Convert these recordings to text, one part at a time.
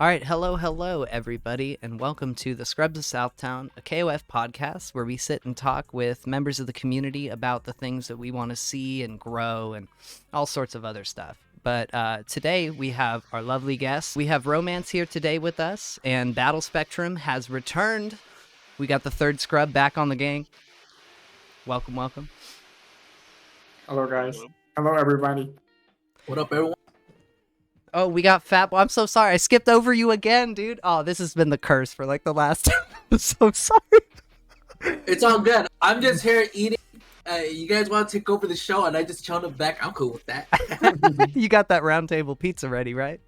All right, hello, everybody, and welcome to the Scrubs of Southtown, a KOF podcast where we sit and talk with members of the community about the things that we want to see and grow and all sorts of other stuff. But today we have our lovely guests. We have Romance here today with us, and Battle Spectrum has returned. We got the third Scrub back on the gang. Welcome. Hello, guys. Hello, everybody. What up, everyone? Oh, we got Fatboi. I'm so sorry. I skipped over you again, dude. Oh, this has been the curse for like the last time. I'm so sorry. It's all good. I'm just here eating. You guys want to take over the show, and I just chilled it back. I'm cool with that. You got that round table pizza ready, right?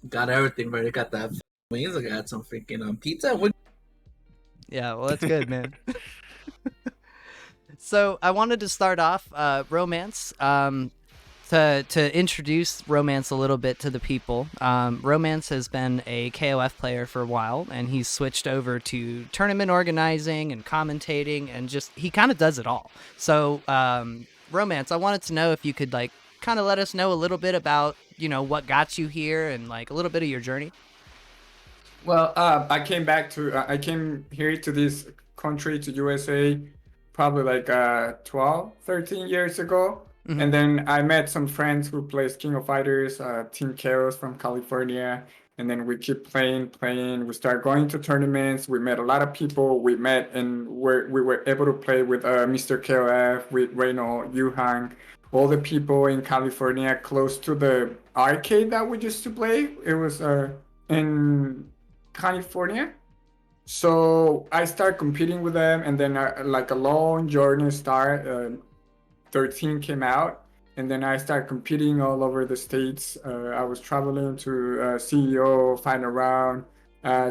Got everything ready. Got that wings. I got some freaking pizza. Yeah, well, that's good, man. So I wanted to start off Romance. To introduce Romance a little bit to the people, Romance has been a KOF player for a while, and he's switched over to tournament organizing and commentating, and he kind of does it all. So, Romance, I wanted to know if you could kind of let us know a little bit about, what got you here and a little bit of your journey. Well, I came here to this country, to USA, probably 12, 13 years ago. Mm-hmm. And then I met some friends who plays King of Fighters, Team Chaos from California. And then we keep playing. We start going to tournaments. We met a lot of people. We met and we were able to play with Mr. KOF, with Reno, Yuhang, all the people in California close to the arcade that we used to play. It was in California. So I started competing with them, and then a long journey started. 13 came out, and then I started competing all over the states. I was traveling to CEO, Final Round,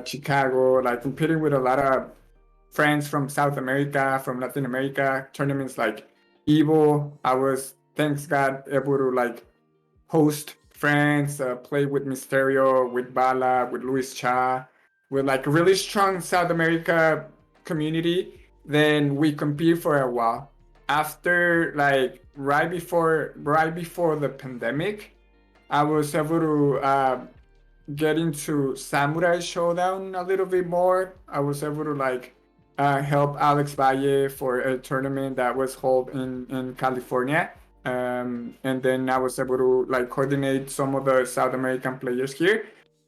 Chicago, competing with a lot of friends from South America, from Latin America, tournaments like Evo. I was, thanks God, able to host friends, play with Mysterio, with Bala, with Luis Cha, with a really strong South America community. Then we compete for a while. After right before the pandemic, I was able to get into Samurai Showdown a little bit more. I was able to help Alex Valle for a tournament that was held in California. And then I was able to coordinate some of the South American players here.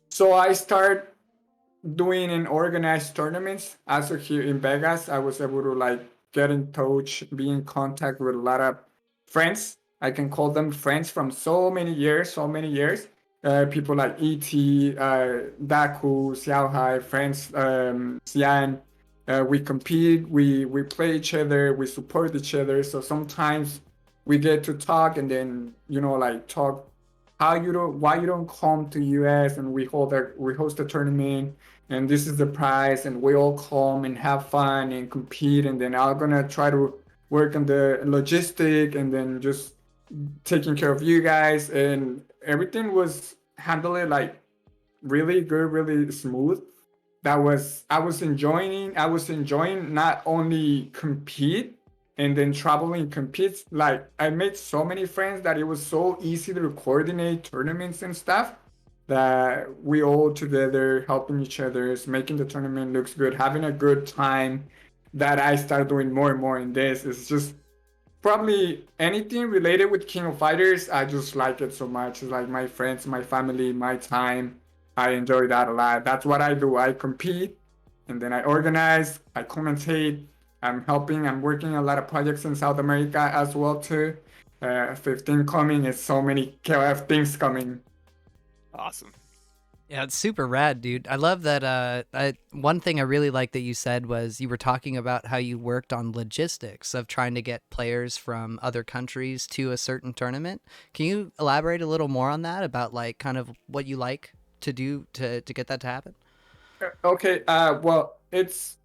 So I started doing and organized tournaments. Also here in Vegas, I was able to get in touch, be in contact with a lot of friends. I can call them friends from so many years. People like E.T., Daku, Xiaohai, friends, Xian. We compete, we play each other, we support each other. So sometimes we get to talk and then, talk why you don't come to US, and we host a tournament, and this is the prize, and we all come and have fun and compete, and then I'm gonna try to work on the logistic and then just taking care of you guys, and everything was handled really good, really smooth. I was enjoying not only compete and then traveling competes. I made so many friends that it was so easy to coordinate tournaments and stuff, that we all together helping each other, making the tournament looks good, having a good time, that I started doing more and more in this. It's just probably anything related with King of Fighters. I just like it so much. It's my friends, my family, my time. I enjoy that a lot. That's what I do. I compete, and then I organize, I commentate, I'm working a lot of projects in South America as well too. 15 coming, is so many KOF things coming. Awesome. Yeah, it's super rad, dude. I love that. One thing I really like that you said was you were talking about how you worked on logistics of trying to get players from other countries to a certain tournament. Can you elaborate a little more on that, about kind of what you like to do to get that to happen? Okay. Well, it's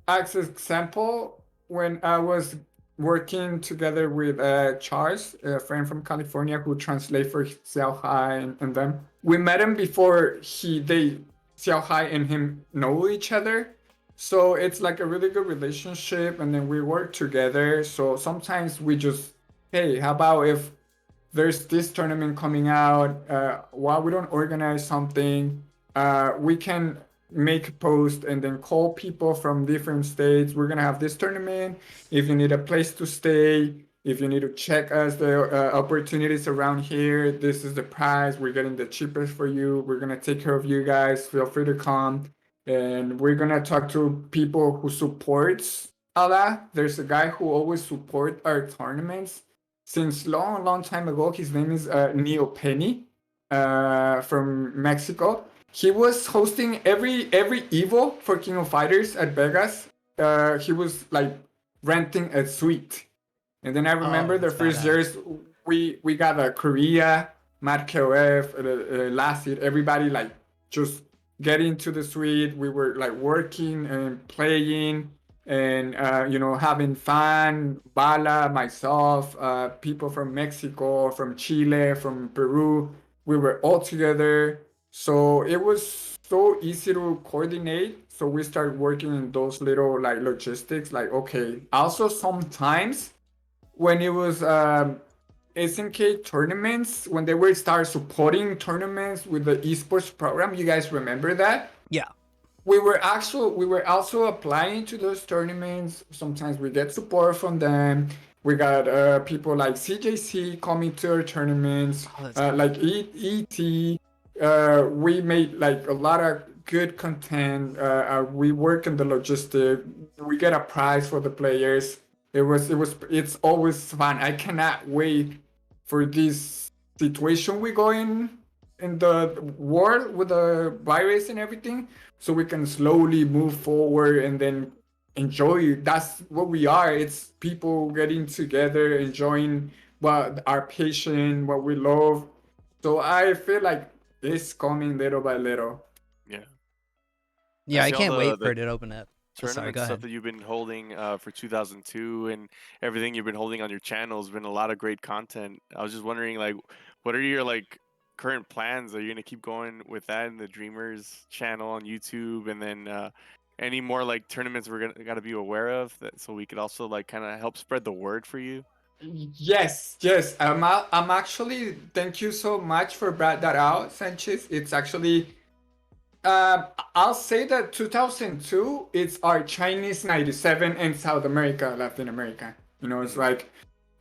as an example, when I was working together with Charles, a friend from California who translate for Xiao Hai and them. We met him before Xiao Hai and him know each other. So it's a really good relationship, and then we work together. So sometimes we just, hey, how about if there's this tournament coming out, why we don't organize something we can make a post and then call people from different states. We're gonna have this tournament. If you need a place to stay, if you need to check us the opportunities around here, this is the price. We're getting the cheapest for you. We're gonna take care of you guys. Feel free to come. And we're gonna talk to people who supports Allah. There's a guy who always support our tournaments since long time ago. His name is Neo Penny from Mexico. He was hosting every Evo for King of Fighters at Vegas. He was like renting a suite. And then I remember the first years we got a Korea, Matt KOF, Lassit, everybody like just get into the suite. We were like working and playing and having fun. Bala, myself, people from Mexico, from Chile, from Peru, we were all together. So it was so easy to coordinate. So we started working in those little like logistics. Like, okay, also sometimes when it was SNK tournaments, when they would start supporting tournaments with the esports program, you guys remember that? Yeah. We were also applying to those tournaments. Sometimes we get support from them. We got people like CJC coming to our tournaments, like ET. We made like a lot of good content. We work in the logistic. We get a prize for the players. It's always fun. I cannot wait for this situation we go in the world with the virus and everything, so we can slowly move forward and then enjoy. That's what we are. It's people getting together, enjoying what our passion, what we love. So I feel like it's coming little by little. Yeah, I can't wait for it to open up. Tournament stuff that you've been holding for 2002 and everything you've been holding on your channel has been a lot of great content. I was just wondering, like, what are your like current plans? Are you gonna keep going with that in the Dreamers channel on YouTube, and then any more like tournaments we're gotta be aware of that, so we could also like kind of help spread the word for you? Yes. I'm actually. Thank you so much for brought that out, Sanchez. It's actually. I'll say that 2002, it's our Chinese 97 in South America, Latin America. It's like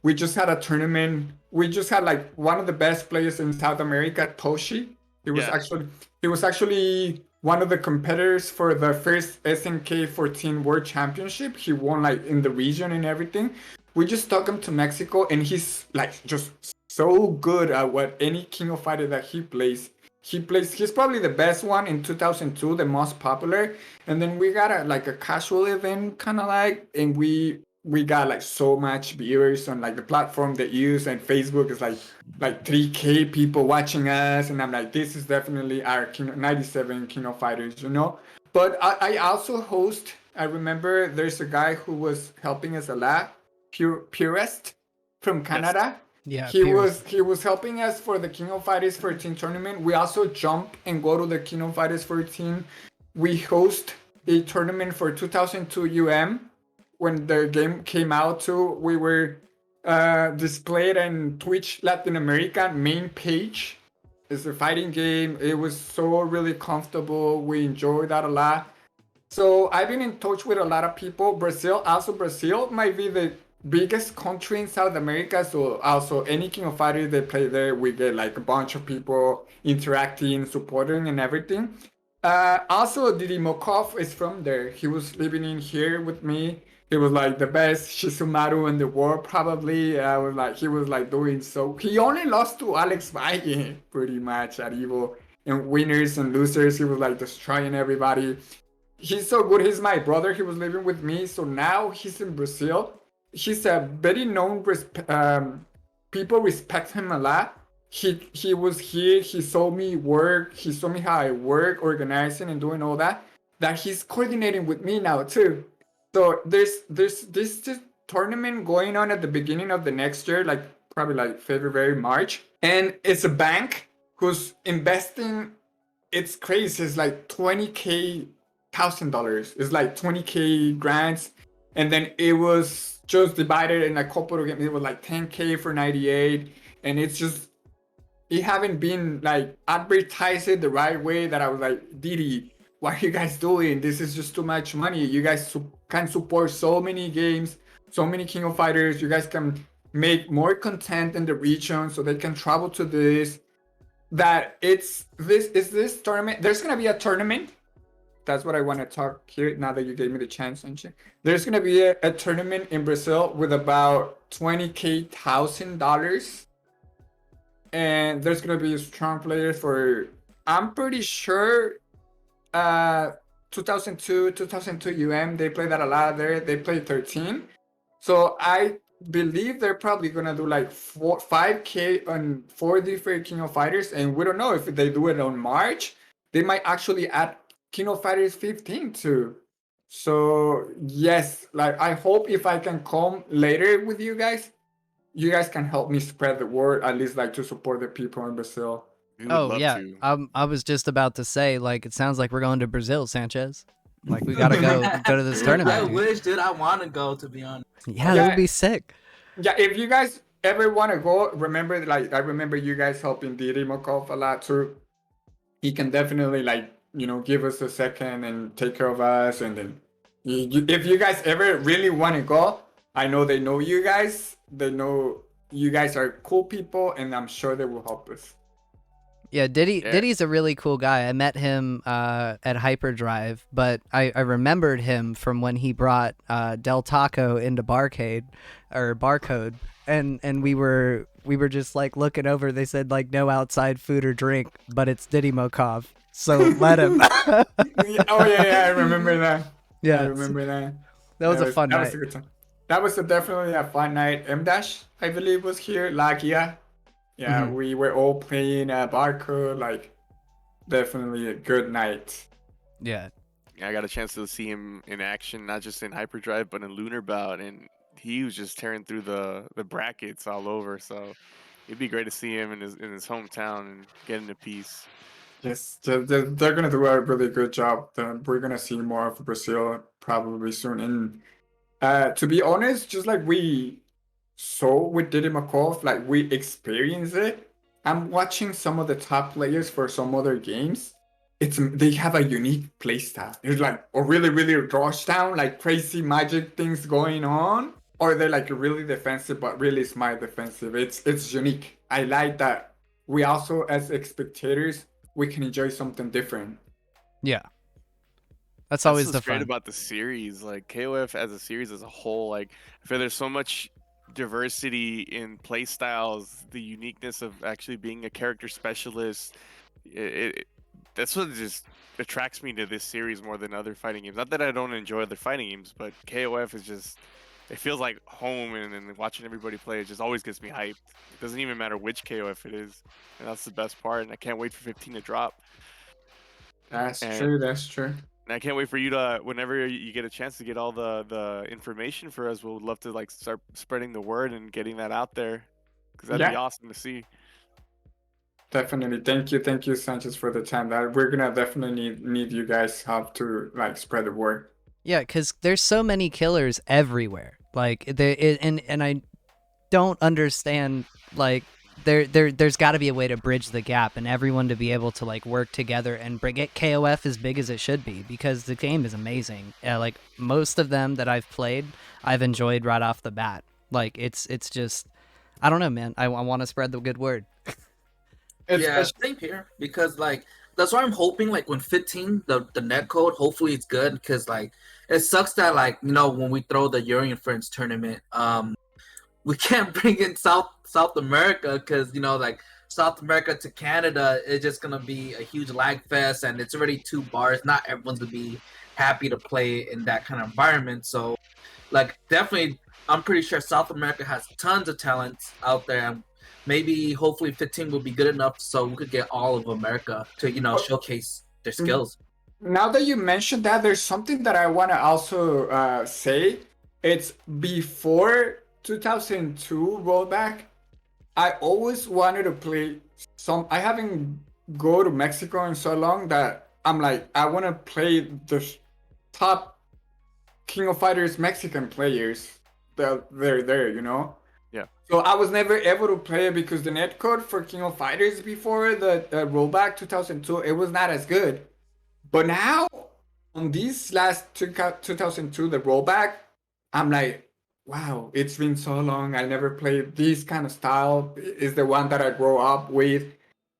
we just had a tournament. We just had like one of the best players in South America, Toshi. He was actually one of the competitors for the first SNK 14 World Championship. He won like in the region and everything. We just took him to Mexico, and he's like just so good at what any King of Fighter that he plays. He's probably the best one in 2002, the most popular. And then we got a casual event kind of like, and we got like so much viewers on like the platform they use, and Facebook is like 3K people watching us. And I'm like, this is definitely our 97 King of Fighters, But I also host, I remember there's a guy who was helping us a lot, Purest from Canada. Yes. Yeah, he was helping us for the King of Fighters 14 tournament. We also jump and go to the King of Fighters 14. We host a tournament for 2002 when the game came out too. We were displayed on Twitch Latin America main page. It's a fighting game. It was so really comfortable. We enjoyed that a lot. So I've been in touch with a lot of people. Brazil might be the biggest country in South America, so also any King of Fighters they play there, we get like a bunch of people interacting, supporting, and everything. Also, Didimokov is from there. He was living in here with me. He was like the best Shizumaru in the world, probably. He was like doing so. He only lost to Alex Valle, pretty much at Evo. And winners and losers, he was like destroying everybody. He's so good. He's my brother. He was living with me, so now he's in Brazil. He's a very known. People respect him a lot. He was here. He saw me work. He saw me how I work, organizing and doing all that. That he's coordinating with me now too. So there's this tournament going on at the beginning of the next year, like probably like February, March, and it's a bank who's investing. It's crazy. It's like $20,000. It's like 20K grants, and then it was just divided in a couple of games. It was like 10K for 98, and it's just it haven't been like advertised the right way that I was like, Didi, what are you guys doing? This is just too much money. You guys can support so many games, so many King of Fighters. You guys can make more content in the region so they can travel to this. That this tournament. There's gonna be a tournament. That's what I want to talk here now that you gave me the chance, Sanchez. There's gonna be a tournament in Brazil with about $20,000, and there's gonna be strong players for. I'm pretty sure, 2002 they play that a lot there. They play 13, so I believe they're probably gonna do like 5K on 4 different King of Fighters, and we don't know if they do it on March. They might actually add King of Fighters 15 too. So yes, like I hope if I can come later with you guys can help me spread the word, at least like to support the people in Brazil. We would Oh love yeah, to. I was just about to say, like, it sounds like we're going to Brazil, Sanchez. Like, we gotta go to this I tournament. dude. wish, dude. I want to go, to be honest. Yeah, that would be sick. Yeah, if you guys ever want to go, remember, like, I remember you guys helping Didi Mokov a lot too. He can definitely, like, give us a second and take care of us. And then if you guys ever really want to go, I know they know you guys. They know you guys are cool people, and I'm sure they will help us. Yeah, Diddy's a really cool guy. I met him at Hyperdrive, but I remembered him from when he brought Del Taco into Barcade or Barcode, and we were just like looking over. They said like no outside food or drink, but it's Diddy Mokov, so let him. Oh yeah, I remember that. Yeah, I remember that. that was a fun that night. was a good time. That was definitely a fun night. M Dash, I believe, was here. Lagia. Yeah, Mhm. we were all playing Barcode. Like, definitely a good night. Yeah. I got a chance to see him in action, not just in Hyperdrive, but in Lunar Bout, and he was just tearing through the brackets all over. So it'd be great to see him in his hometown and getting a piece. Yes, they're gonna do a really good job. We're gonna see more of Brazil probably soon. And to be honest, just like we saw with Diddy Makov, like we experienced it. I'm watching some of the top players for some other games. They have a unique playstyle. It's like a really, really rush down, like crazy magic things going on, or they're like really defensive but really smart defensive. It's unique. I like that. We also, as spectators, we can enjoy something different. Yeah. That's always what's the great fun. about the series. Like KOF as a series as a whole, like I feel there's so much diversity in play styles, the uniqueness of actually being a character specialist. That's what just attracts me to this series more than other fighting games. Not that I don't enjoy other fighting games, but KOF is just, it feels like home, and watching everybody play, it just always gets me hyped. It doesn't even matter which KOF it is, and that's the best part. And I can't wait for 15 to drop. That's And- true. That's true. And I can't wait for you to, whenever you get a chance to get all the information for us, we'll love to like start spreading the word and getting that out there, because that'd be Yeah. awesome to see. Definitely. Thank you, Sanchez, for the time. That we're gonna definitely need you guys help to like spread the word. Yeah, because there's so many killers everywhere. Like and I don't understand. Like there's got to be a way to bridge the gap and everyone to be able to like work together and get KOF as big as it should be, because the game is amazing. Like most of them that I've played, I've enjoyed right off the bat. Like it's just, I don't know, man. I want to spread the good word. Yeah, same here, because like that's why I'm hoping like when 15 the net code, hopefully it's good, because like it sucks that like when we throw the Urian Friends tournament, we can't bring in South America, because like South America to Canada is just gonna be a huge lag fest, and it's already 2 bars. Not everyone's gonna be happy to play in that kind of environment. So like definitely, I'm pretty sure South America has tons of talents out there, and maybe hopefully 15 will be good enough so we could get all of America to showcase their skills. Now that you mentioned that, there's something that I want to also say. It's before 2002 rollback. I always wanted to play I haven't go to Mexico in so long that I'm like, I want to play the top King of Fighters Mexican players. They're there, Yeah. So I was never able to play it because the netcode for King of Fighters before the rollback 2002, it was not as good. But now on this last 2002, the rollback, I'm like, wow, it's been so long. I never played this kind of style. Is the one that I grew up with,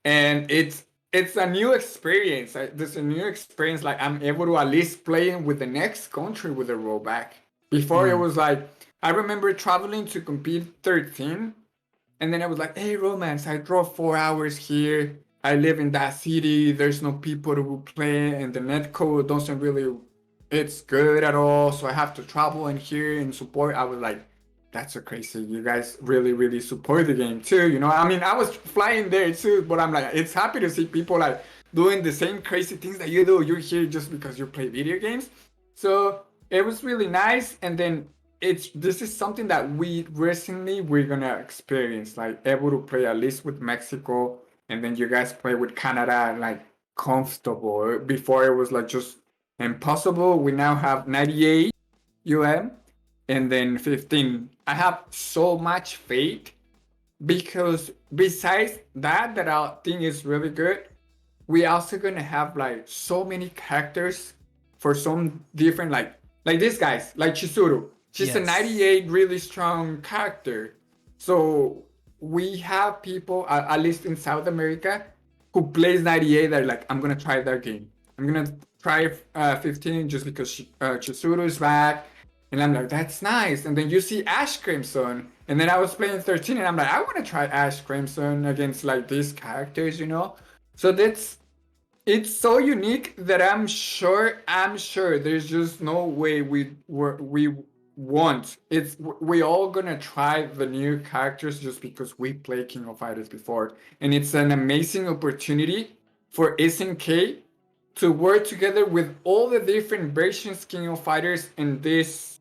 and it's a new experience. There's a new experience. Like I'm able to at least play with the next country with the rollback. Before it was like I remember traveling to compete 13, and then I was like, hey, Romance, I drove 4 hours here. I live in that city. There's no people to play, and the netcode doesn't really, it's good at all. So I have to travel in here and support. I was like, that's so crazy. You guys really, really support the game too. You know, I mean, I was flying there too, but I'm like, it's happy to see people like doing the same crazy things that you do. You're here just because you play video games. So it was really nice. And then this is something that we're gonna experience, like able to play at least with Mexico, and then you guys play with Canada, like comfortable. Before it was like just impossible. We now have 98 and then 15. I have so much faith because besides that I think is really good, we also gonna have like so many characters for some different like these guys, like Chizuru. She's a 98 really strong character. So we have people, at least in South America, who plays 98 that are like, I'm gonna try that game. I'm gonna try 15 just because Chizuru is back. And I'm like, that's nice. And then you see Ash Crimson. And then I was playing 13 and I'm like, I want to try Ash Crimson against like these characters, you know? So it's so unique that I'm sure there's just no way we won't. We all gonna try the new characters just because we played King of Fighters before. And it's an amazing opportunity for SNK to work together with all the different versions King of Fighters in this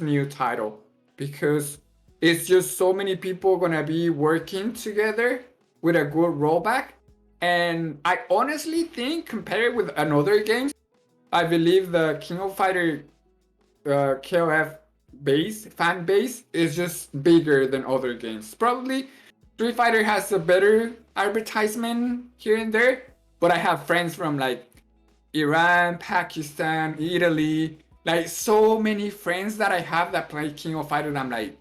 new title, because it's just so many people gonna be working together with a good rollback. And I honestly think, compared with another games, I believe the King of Fighter KOF fan base is just bigger than other games. Probably Street Fighter has a better advertisement here and there, but I have friends from like Iran, Pakistan, Italy, like so many friends that I have that play King of Fighter, and I'm like,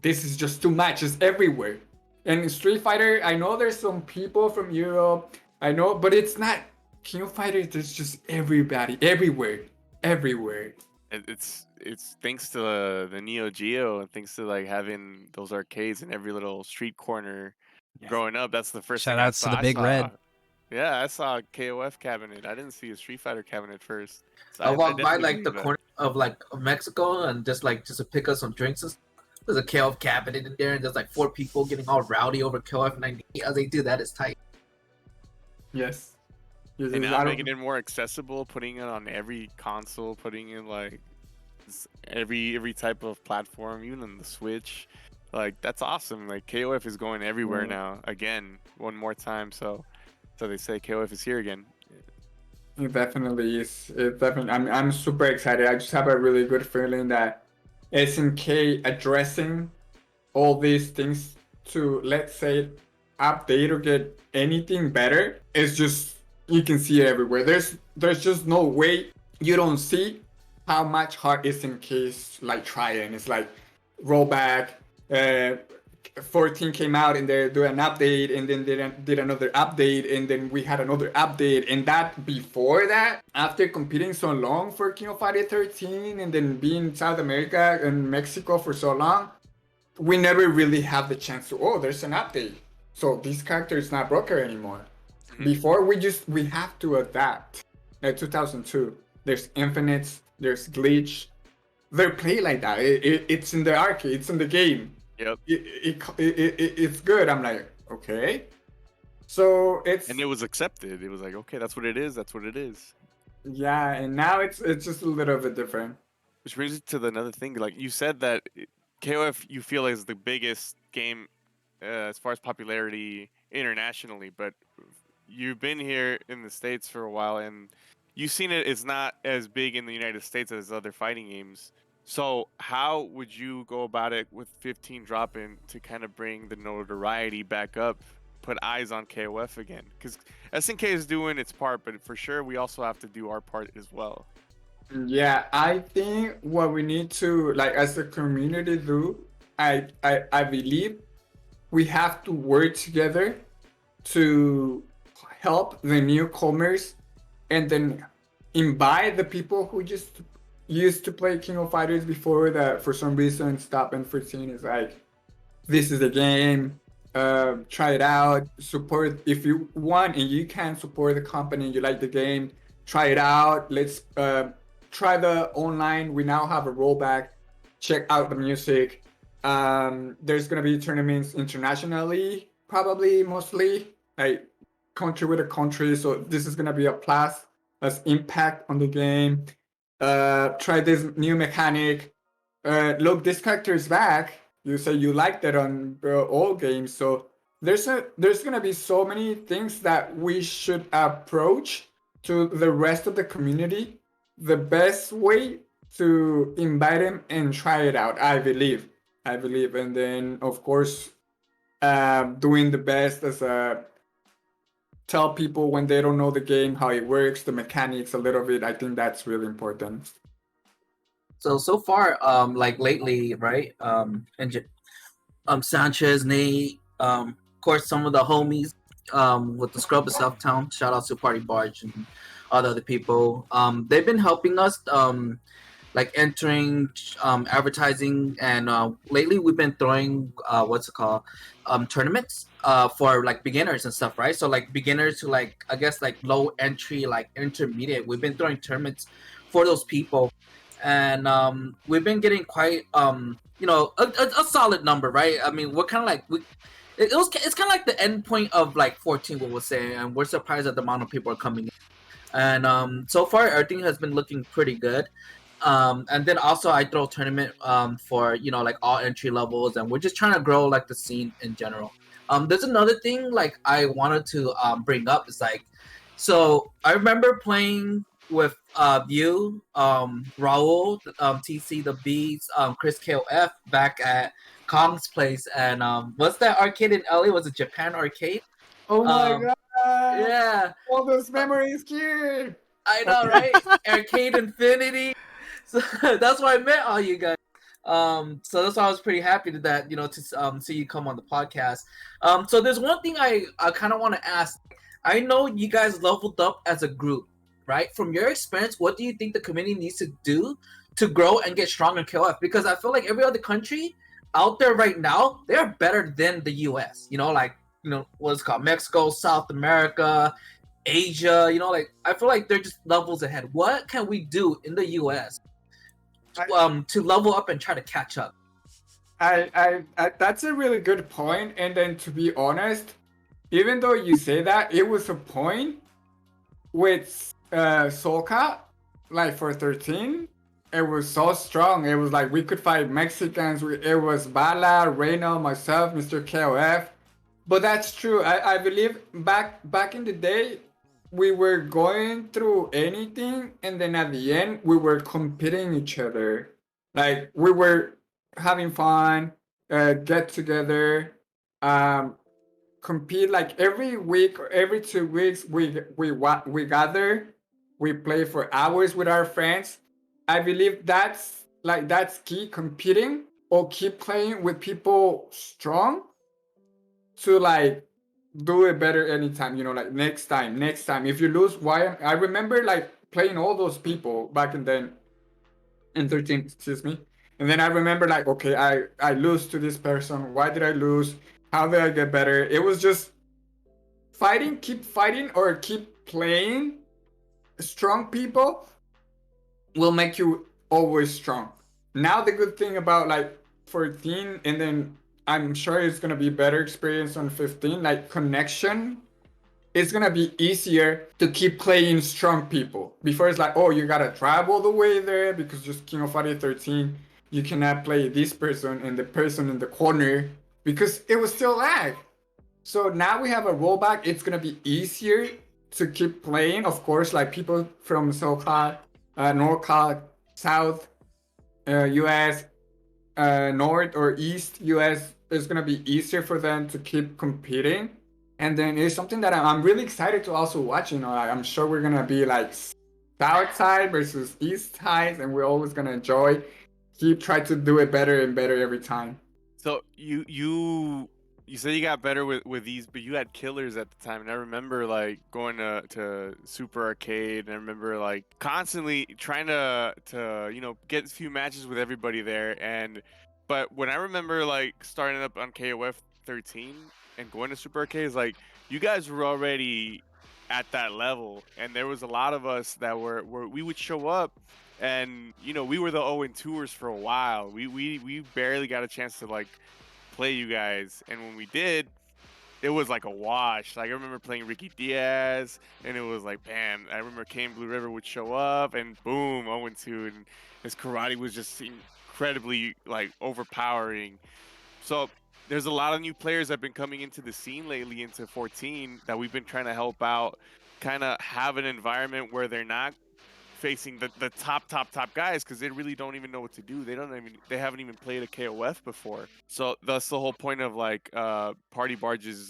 this is just too much. It's everywhere. And Street Fighter, I know there's some people from Europe, I know, but it's not King of Fighters. There's just everybody, everywhere. It's thanks to the Neo Geo and thanks to like having those arcades in every little street corner. Yes. Growing up, that's the first Shout thing outs to the Big I saw. Red. Yeah, I saw a KOF cabinet. I didn't see a Street Fighter cabinet first. So I walk by definitely like the believe that. corner of like of Mexico and just to pick up some drinks and stuff. There's a KOF cabinet in there and there's like 4 people getting all rowdy over KOF 90. I was like, dude, that is tight. Yes. And now making it more accessible, putting it on every console, putting it like every type of platform, even on the Switch. Like that's awesome. Like KOF is going everywhere now. Again, one more time. So they say KOF is here again. It definitely is. It definitely. I'm super excited. I just have a really good feeling that SNK addressing all these things to, let's say, update or get anything better is just, you can see it everywhere. There's just no way you don't see how much hard SNK is like trying. It's like rollback. 14 came out and they do an update, and then did another update, and then we had another update, and that before that, after competing so long for King of Fighters 13 and then being in South America and Mexico for so long, we never really have the chance to, there's an update, so this character is not broken anymore. Before we have to adapt. Like 2002, there's infinites, there's glitch. They're played like that. It's in the arcade, it's in the game. Yep. It's good. I'm like, okay. So and it was accepted. It was like, okay, that's what it is. That's what it is. Yeah, and now it's just a little bit different. Which brings it to another thing. Like you said that KOF you feel is the biggest game as far as popularity internationally, but you've been here in the States for a while and you've seen it's not as big in the United States as other fighting games. So how would you go about it with 15 dropping to kind of bring the notoriety back up, put eyes on KOF again? Because SNK is doing its part, but for sure we also have to do our part as well. Yeah, I think what we need to, like, as a community do, I believe we have to work together to help the newcomers and then invite the people who just used to play King of Fighters before that for some reason stop and 14 is like, this is the game, try it out, support if you want and you can support the company, you like the game, try it out, let's try the online, we now have a rollback, check out the music. There's gonna be tournaments internationally, probably mostly, like country with a country, so this is gonna be a plus as impact on the game. Try this new mechanic. Look, this character is back. You say you liked it on all games, so there's gonna be so many things that we should approach to the rest of the community. The best way to invite him and try it out, I believe, and then of course, doing the best as a tell people when they don't know the game how it works, the mechanics a little bit. I think that's really important. So far, like lately, right? Sanchez, Nate, of course, some of the homies, with the Scrubs of Southtown. Shout out to Fatboi and all the other people. They've been helping us, like entering, advertising, and lately we've been throwing, tournaments, for like beginners and stuff, right? So like beginners to like, I guess like low entry, like intermediate. We've been throwing tournaments for those people, and we've been getting quite, a solid number, right? I mean, we're kind of like it's kind of like the end point of like 14, what we'll say, and we're surprised at the amount of people are coming in. And so far everything has been looking pretty good. And then also I throw a tournament for like all entry levels, and we're just trying to grow like the scene in general. There's another thing like I wanted to bring up is like, so I remember playing with you, Raul, TC, the Beats, Chris KOF back at Kong's place, and what's that arcade in LA? Was it Japan Arcade? Oh my god! Yeah, all those memories, kid. I know, right? Arcade Infinity. So that's why I met all you guys. So that's why I was pretty happy that to see you come on the podcast. So there's one thing I kind of want to ask. I know you guys leveled up as a group, right? From your experience, what do you think the community needs to do to grow and get stronger in KOF? Because I feel like every other country out there right now, they're better than the US. What's it called? Mexico, South America, Asia. Like I feel like they're just levels ahead. What can we do in the US to level up and try to catch up? I that's a really good point. And then to be honest, even though you say that, it was a point with Soca, like for 13, it was so strong. It was like we could fight Mexicans. It was Bala, Reyno, myself, Mr. KOF. But that's true. I believe back in the day, we were going through anything, and then at the end, we were competing each other. Like we were having fun, get together, compete. Like every week or every 2 weeks, we gather, we play for hours with our friends. I believe that's key. Competing or keep playing with people strong to like do it better anytime, like next time. If you lose, why? I remember like playing all those people back in 13, excuse me. And then I remember like, okay, I lose to this person. Why did I lose? How did I get better? It was just keep fighting or keep playing. Strong people will make you always strong. Now the good thing about like 14, and then I'm sure it's gonna be better experience on 15, like connection. It's gonna be easier to keep playing strong people. Before it's like, oh, you gotta travel the way there because just King of Fighters 13, you cannot play this person and the person in the corner because it was still lag. So now we have a rollback. It's gonna be easier to keep playing. Of course, like people from SoCal, NorCal, South, US North or East US, it's gonna be easier for them to keep competing. And then it's something that I'm really excited to also watch. You know, I'm sure we're gonna be like South side versus East side, and we're always gonna enjoy. Keep try to do it better and better every time. So you said you got better with these, but you had killers at the time, and I remember like going to Super Arcade, and I remember like constantly trying to get a few matches with everybody there, but when I remember like starting up on KOF 13 and going to Super Arcade, is like you guys were already at that level, and there was a lot of us that were we would show up. And we were the 0-2ers for a while. We barely got a chance to like play you guys, and when we did, it was like a wash. Like I remember playing Ricky Diaz, and it was like, bam. I remember Kane Blue River would show up, and boom, 0-2, and his karate was just incredibly like overpowering. So there's a lot of new players that have been coming into the scene lately, into 14, that we've been trying to help out, kind of have an environment where they're not facing the top guys, because they really don't even know what to do. They haven't even played a KOF before. So that's the whole point of like Party Barge's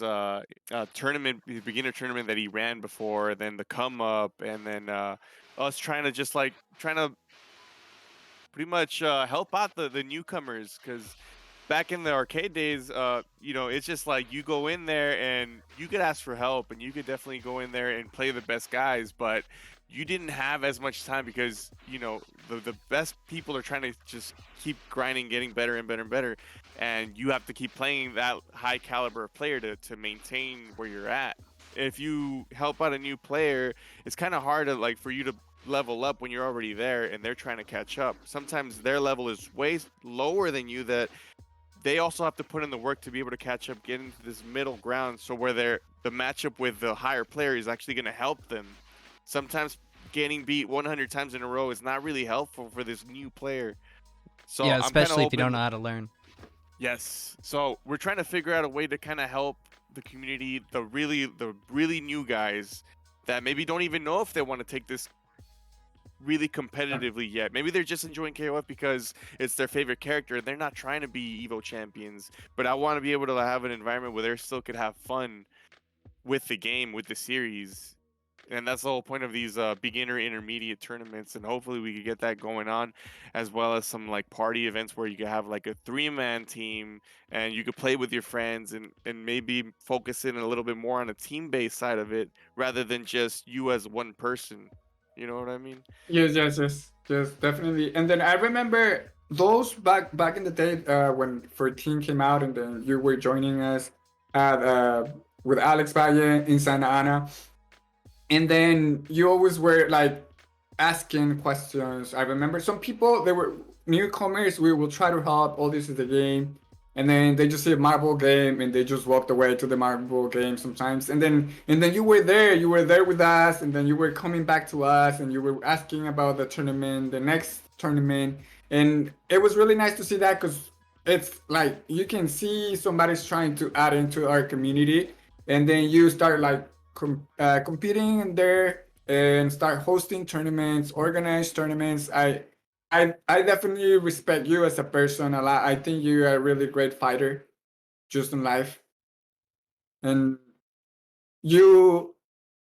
tournament, the beginner tournament that he ran before, then the come up, and then us trying to pretty much help out the newcomers, because back in the arcade days, it's just like you go in there and you could ask for help, and you could definitely go in there and play the best guys, but you didn't have as much time, because the best people are trying to just keep grinding, getting better and better and better, and you have to keep playing that high caliber of player to maintain where you're at. If you help out a new player, it's kind of hard to like for you to level up when you're already there and they're trying to catch up. Sometimes their level is way lower than you, that they also have to put in the work to be able to catch up, get into this middle ground, so where the matchup with the higher player is actually going to help them. Sometimes getting beat 100 times in a row is not really helpful for this new player. So yeah, especially I'm if you don't know how to learn. Yes. So we're trying to figure out a way to kind of help the community, the really new guys that maybe don't even know if they want to take this really competitively yet. Maybe they're just enjoying KOF because it's their favorite character. They're not trying to be Evo champions, but I want to be able to have an environment where they still could have fun with the game, with the series. And that's the whole point of these beginner intermediate tournaments, and hopefully we could get that going on, as well as some like party events where you could have like a 3-man team and you could play with your friends, and maybe focus in a little bit more on a team-based side of it rather than just you as one person. You know what I mean? Yes, definitely. And then I remember those back in the day when 14 came out, and then you were joining us at with Alex Valle in Santa Ana, and then you always were like asking questions. I remember some people, they were newcomers. We will try to help. Oh, this is the game. And then they just see a marble game and they just walked away to the marble game sometimes. And then you were there with us, and then you were coming back to us and you were asking about the tournament, the next tournament. And it was really nice to see that, because it's like you can see somebody's trying to add into our community, and then you start like competing in there and start hosting tournaments, organize tournaments. I definitely respect you as a person a lot. I think you're a really great fighter, just in life, and you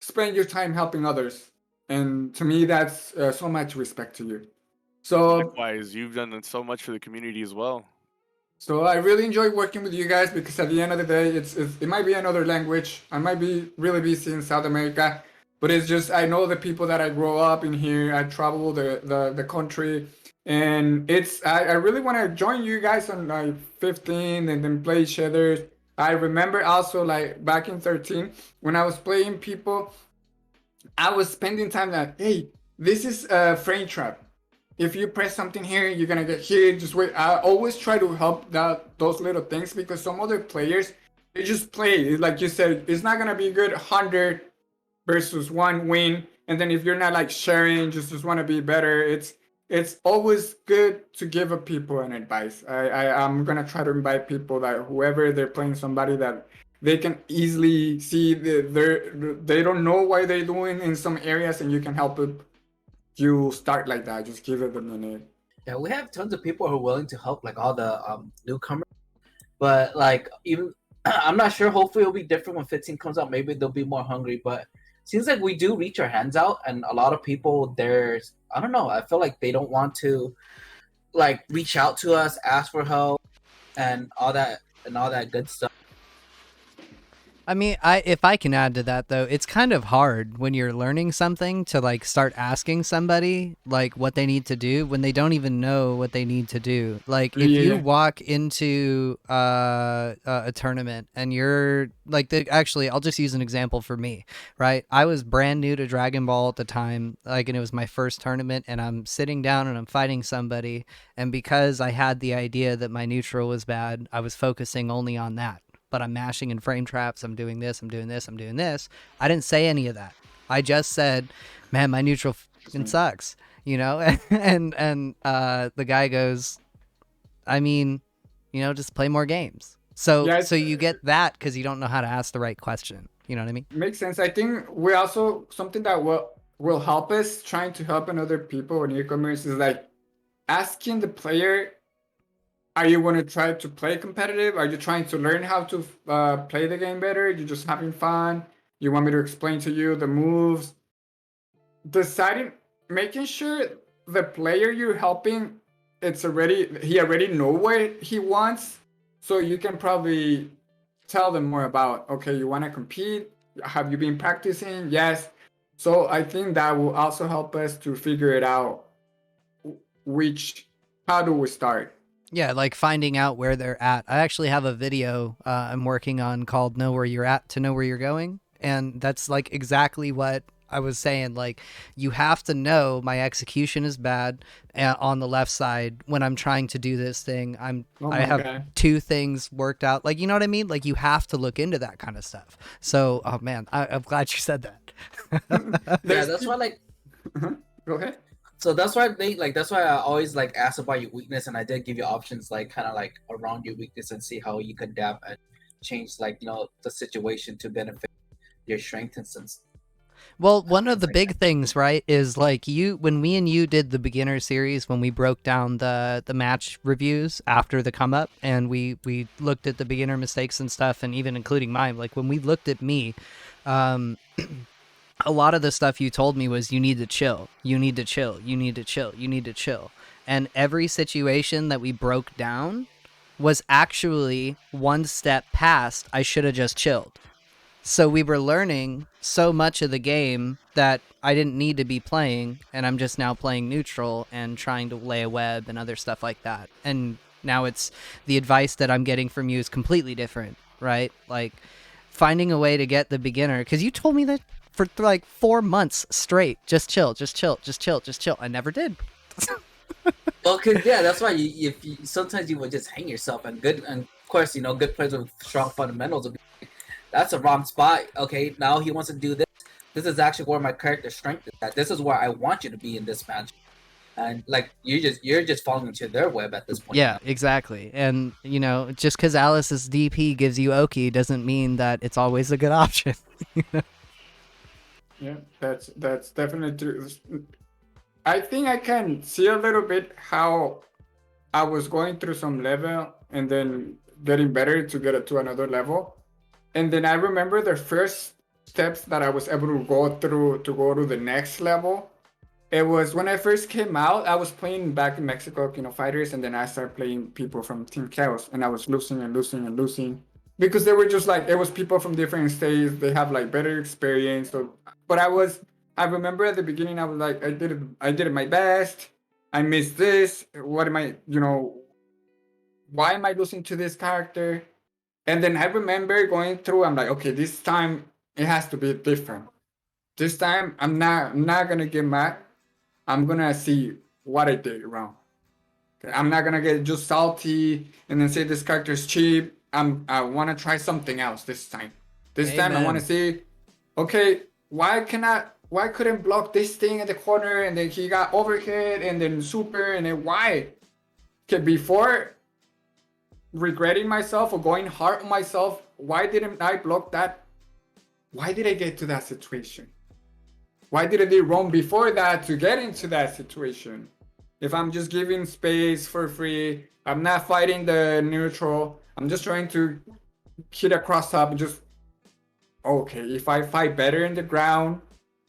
spend your time helping others. And to me, that's so much respect to you. So, Likewise, you've done so much for the community as well. so I really enjoy working with you guys, because at the end of the day, it might be another language. I might be really busy in South America, but it's just I know the people that I grow up in here. I travel the country, and I really want to join you guys on like 15 and then play each other. I remember also like back in 13 when I was playing people, I was spending time like, hey, this is a frame trap. If you press something here, you're gonna get hit. Just wait. I always try to help those little things, because some other players, they just play like you said. It's not gonna be good 100 versus 1 win, and then if you're not like sharing, just want to be better. It's always good to give people an advice. I'm gonna try to invite people that whoever they're playing somebody that they can easily see they don't know why they're doing in some areas, and you can help it. You start like that. Just give it a minute. Yeah, we have tons of people who are willing to help, like all the newcomers. But like even I'm not sure. Hopefully, it'll be different when 15 comes out. Maybe they'll be more hungry. But seems like we do reach our hands out, and a lot of people there's I don't know. I feel like they don't want to like reach out to us, ask for help, and all that good stuff. I mean, if I can add to that though, it's kind of hard when you're learning something to like start asking somebody like what they need to do when they don't even know what they need to do. Like if you walk into a tournament and you're like actually, I'll just use an example for me, right? I was brand new to Dragon Ball at the time, like, and it was my first tournament, and I'm sitting down and I'm fighting somebody, and because I had the idea that my neutral was bad, I was focusing only on that. But I'm mashing in frame traps, I'm doing this, I'm doing this, I'm doing this. I didn't say any of that. I just said, man, my neutral fucking sucks, you know? and the guy goes, I mean, you know, just play more games. So you get that because you don't know how to ask the right question. You know what I mean? Makes sense. I think we also, something that will help us trying to help another people or newcomers is like asking the player, are you going to try to play competitive? Are you trying to learn how to play the game better? You're just having fun? You want me to explain to you the moves? Making sure the player you're helping, he already know what he wants. So you can probably tell them more about, okay, you want to compete? Have you been practicing? Yes. So I think that will also help us to figure it out. How do we start? Yeah, like finding out where they're at. I actually have a video I'm working on called Know Where You're At to Know Where You're Going. And that's like exactly what I was saying. Like, you have to know my execution is bad on the left side when I'm trying to do this thing. I have two things worked out. Like, you know what I mean? Like, you have to look into that kind of stuff. So, oh man, I'm glad you said that. Yeah, that's why like... Go ahead. So that's why that's why I always like ask about your weakness, and I did give you options like kind of like around your weakness and see how you could adapt and change like, you know, the situation to benefit your strength and sense. Well, one of the big things, right, is like when me and you did the beginner series, when we broke down the match reviews after the come up, and we looked at the beginner mistakes and stuff, and even including mine, like when we looked at me, a lot of the stuff you told me was you need to chill, you need to chill, you need to chill, you need to chill. And every situation that we broke down was actually one step past I should have just chilled. So we were learning so much of the game that I didn't need to be playing, and I'm just now playing neutral and trying to lay a web and other stuff like that. And now it's the advice that I'm getting from you is completely different, right? Like finding a way to get the beginner, because you told me that for like 4 months straight, just chill, just chill, just chill, just chill. I never did. Well, cause yeah, that's why you sometimes you would just hang yourself, and of course, you know, good players with strong fundamentals will be like, that's a wrong spot. Okay, now he wants to do this. This is actually where my character strength is at. This is where I want you to be in this match. And like you're just falling into their web at this point. Yeah, exactly. And you know, just because Alice's DP gives you Oki doesn't mean that it's always a good option. Yeah, that's definitely true. I think I can see a little bit how I was going through some level and then getting better to get it to another level. And then I remember the first steps that I was able to go through to go to the next level. It was when I first came out, I was playing back in Mexico, you know, fighters, and then I started playing people from Team Chaos, and I was losing and losing and losing because they were just like, it was people from different states. They have like better experience. So, but I remember at the beginning, I was like, I did it my best. I missed this. What am I, you know, why am I losing to this character? And then I remember going through, I'm like, okay, this time it has to be different. This time I'm not gonna get mad. I'm gonna see what I did wrong. Okay? I'm not gonna get just salty and then say this character is cheap. I wanna try something else this time. This time I wanna see, okay, why couldn't block this thing in the corner, and then he got overhead and then super, and then why? Okay, before regretting myself or going hard on myself, why didn't I block that? Why did I get to that situation? Why did I do wrong before that to get into that situation? if I'm just giving space for free, I'm not fighting the neutral, I'm just trying to hit a cross up, just okay, if I fight better in the ground,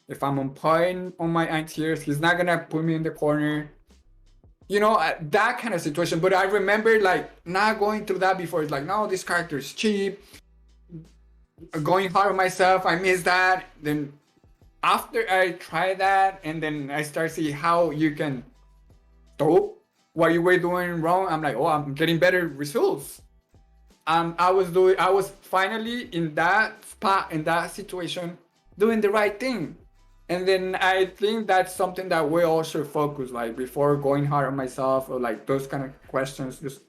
if I'm on point on my anti-airs, he's not gonna put me in the corner. You know, that kind of situation. But I remember like not going through that before. It's like, no, this character is cheap. Going hard on myself, I miss that. Then after I try that, and then I start see how you can stop what you were doing wrong. I'm like, oh, I'm getting better results. I was finally in that spot, in that situation, doing the right thing. And then I think that's something that we all should focus, like before going hard on myself or like those kind of questions. Just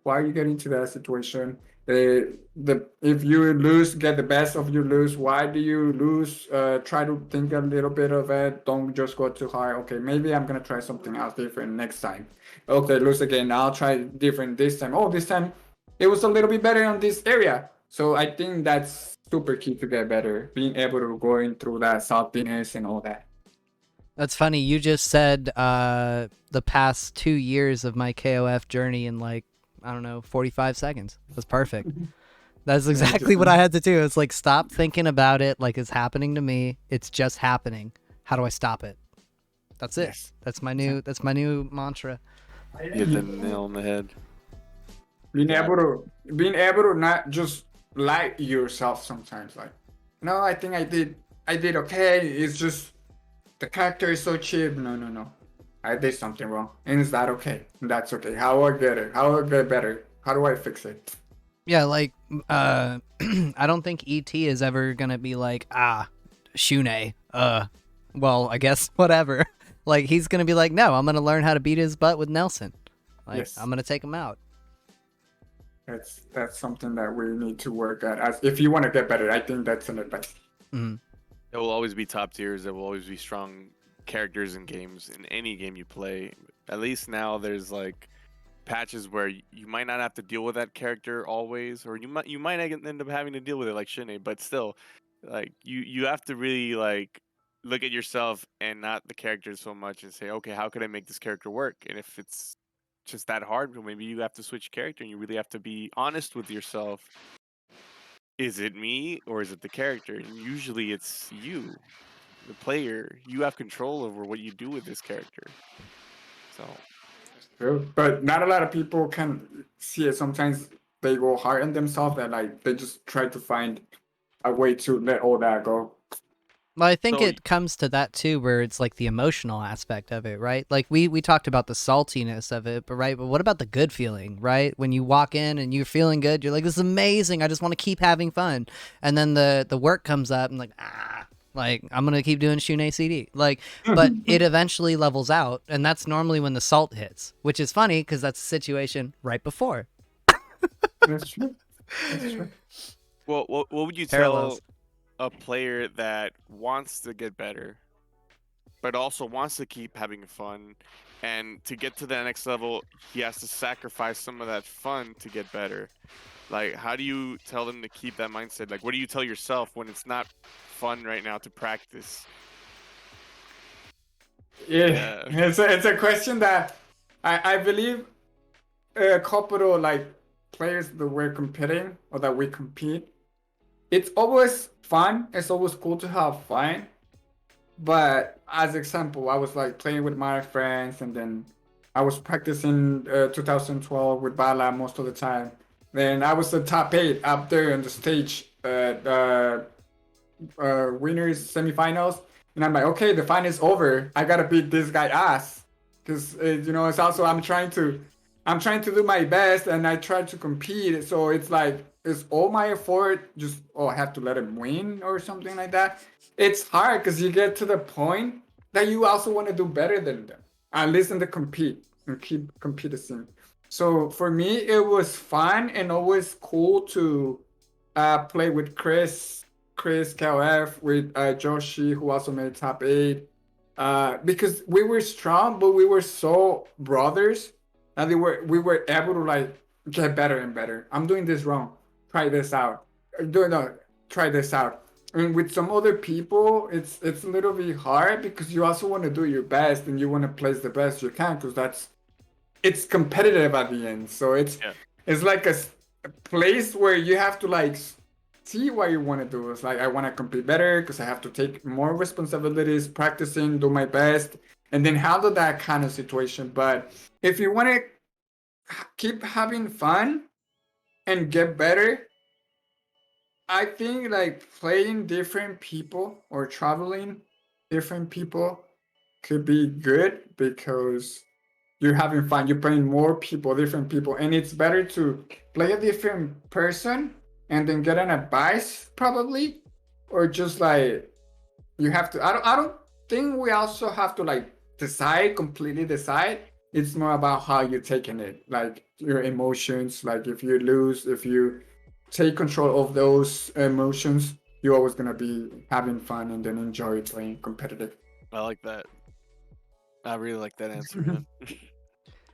why are you getting to that situation? If you lose, get the best of you lose. Why do you lose? Try to think a little bit of it. Don't just go too hard. Okay, maybe I'm gonna try something else different next time. Okay, lose again. I'll try different this time. Oh, this time it was a little bit better on this area. So I think that's super key to get better, being able to going through that saltiness and all that. That's funny. You just said the past 2 years of my KOF journey in like, I don't know, 45 seconds. That's perfect. That's exactly what I had to do. It's like, stop thinking about it like it's happening to me. It's just happening. How do I stop it? That's it. Yes. That's my new mantra. You hit the nail on the head. Being able to not just lie to yourself sometimes, like, no, I think I did okay. It's just the character is so cheap. No. I did something wrong. And is that okay? That's okay. How do I get it? How do I get better? How do I fix it? Yeah, like I don't think ET is ever gonna be like, Shune, well, I guess whatever. Like, he's gonna be like, no, I'm gonna learn how to beat his butt with Nelson. Like, Yes. I'm gonna take him out. That's something that we need to work at. As if you want to get better, I think that's an advice. Mm-hmm. There will always be top tiers. There will always be strong characters in games, in any game you play. At least now there's like patches where you might not have to deal with that character always, or you might end up having to deal with it like Shine, but still, like you have to really like look at yourself and not the character so much and say, okay, how could I make this character work? And if it's just that hard, maybe you have to switch character and you really have to be honest with yourself. Is it me or is it the character? And usually it's you, the player. You have control over what you do with this character. So True. But not a lot of people can see it. Sometimes they go hard on themselves and like they just try to find a way to let all that go. Well, I think So- it comes to that too, where it's like the emotional aspect of it, right? Like we talked about the saltiness of it, but what about the good feeling, right? When you walk in and you're feeling good, you're like, this is amazing. I just want to keep having fun. And then the work comes up and like, like I'm going to keep doing Shune CD. Like, but it eventually levels out. And that's normally when the salt hits, which is funny because that's the situation right before. That's true. That's true. Well, what would you Parallels. tell a player that wants to get better, but also wants to keep having fun, and to get to the next level, he has to sacrifice some of that fun to get better? Like, how do you tell them to keep that mindset? Like, what do you tell yourself when it's not fun right now to practice? Yeah. It's a question that I believe a couple of like players that we're competing or that we compete, it's always fun. It's always cool to have fun. But as example, I was like playing with my friends, and then I was practicing 2012 with Bala most of the time. Then I was the top 8 up there on the stage, winners semifinals, and I'm like, okay, the fight is over. I gotta beat this guy ass, because it's also I'm trying to do my best, and I try to compete. So it's like it's all my effort. Just I have to let him win or something like that. It's hard because you get to the point that you also want to do better than them, at least in the compete and keep competing. So for me, it was fun and always cool to play with Chris KOF, with Joshi, who also made top 8, because we were strong, but we were so brothers, and we were able to like get better and better. I'm doing this wrong. Try this out. Try this out. And with some other people, it's a little bit hard because you also want to do your best and you want to place the best you can because it's competitive at the end. So it's like a place where you have to like see what you want to do. It's like I want to compete better because I have to take more responsibilities, practicing, do my best, and then handle that kind of situation. But if you want to keep having fun and get better, I think like playing different people or traveling different people could be good because you're having fun. You're playing more people, different people, and it's better to play a different person and then get an advice probably, or just like you have to. I don't think we also have to like completely decide. It's more about how you're taking it, like your emotions. Like if you lose, if you take control of those emotions, you're always gonna be having fun and then enjoy playing competitive. I like that. I really like that answer, man.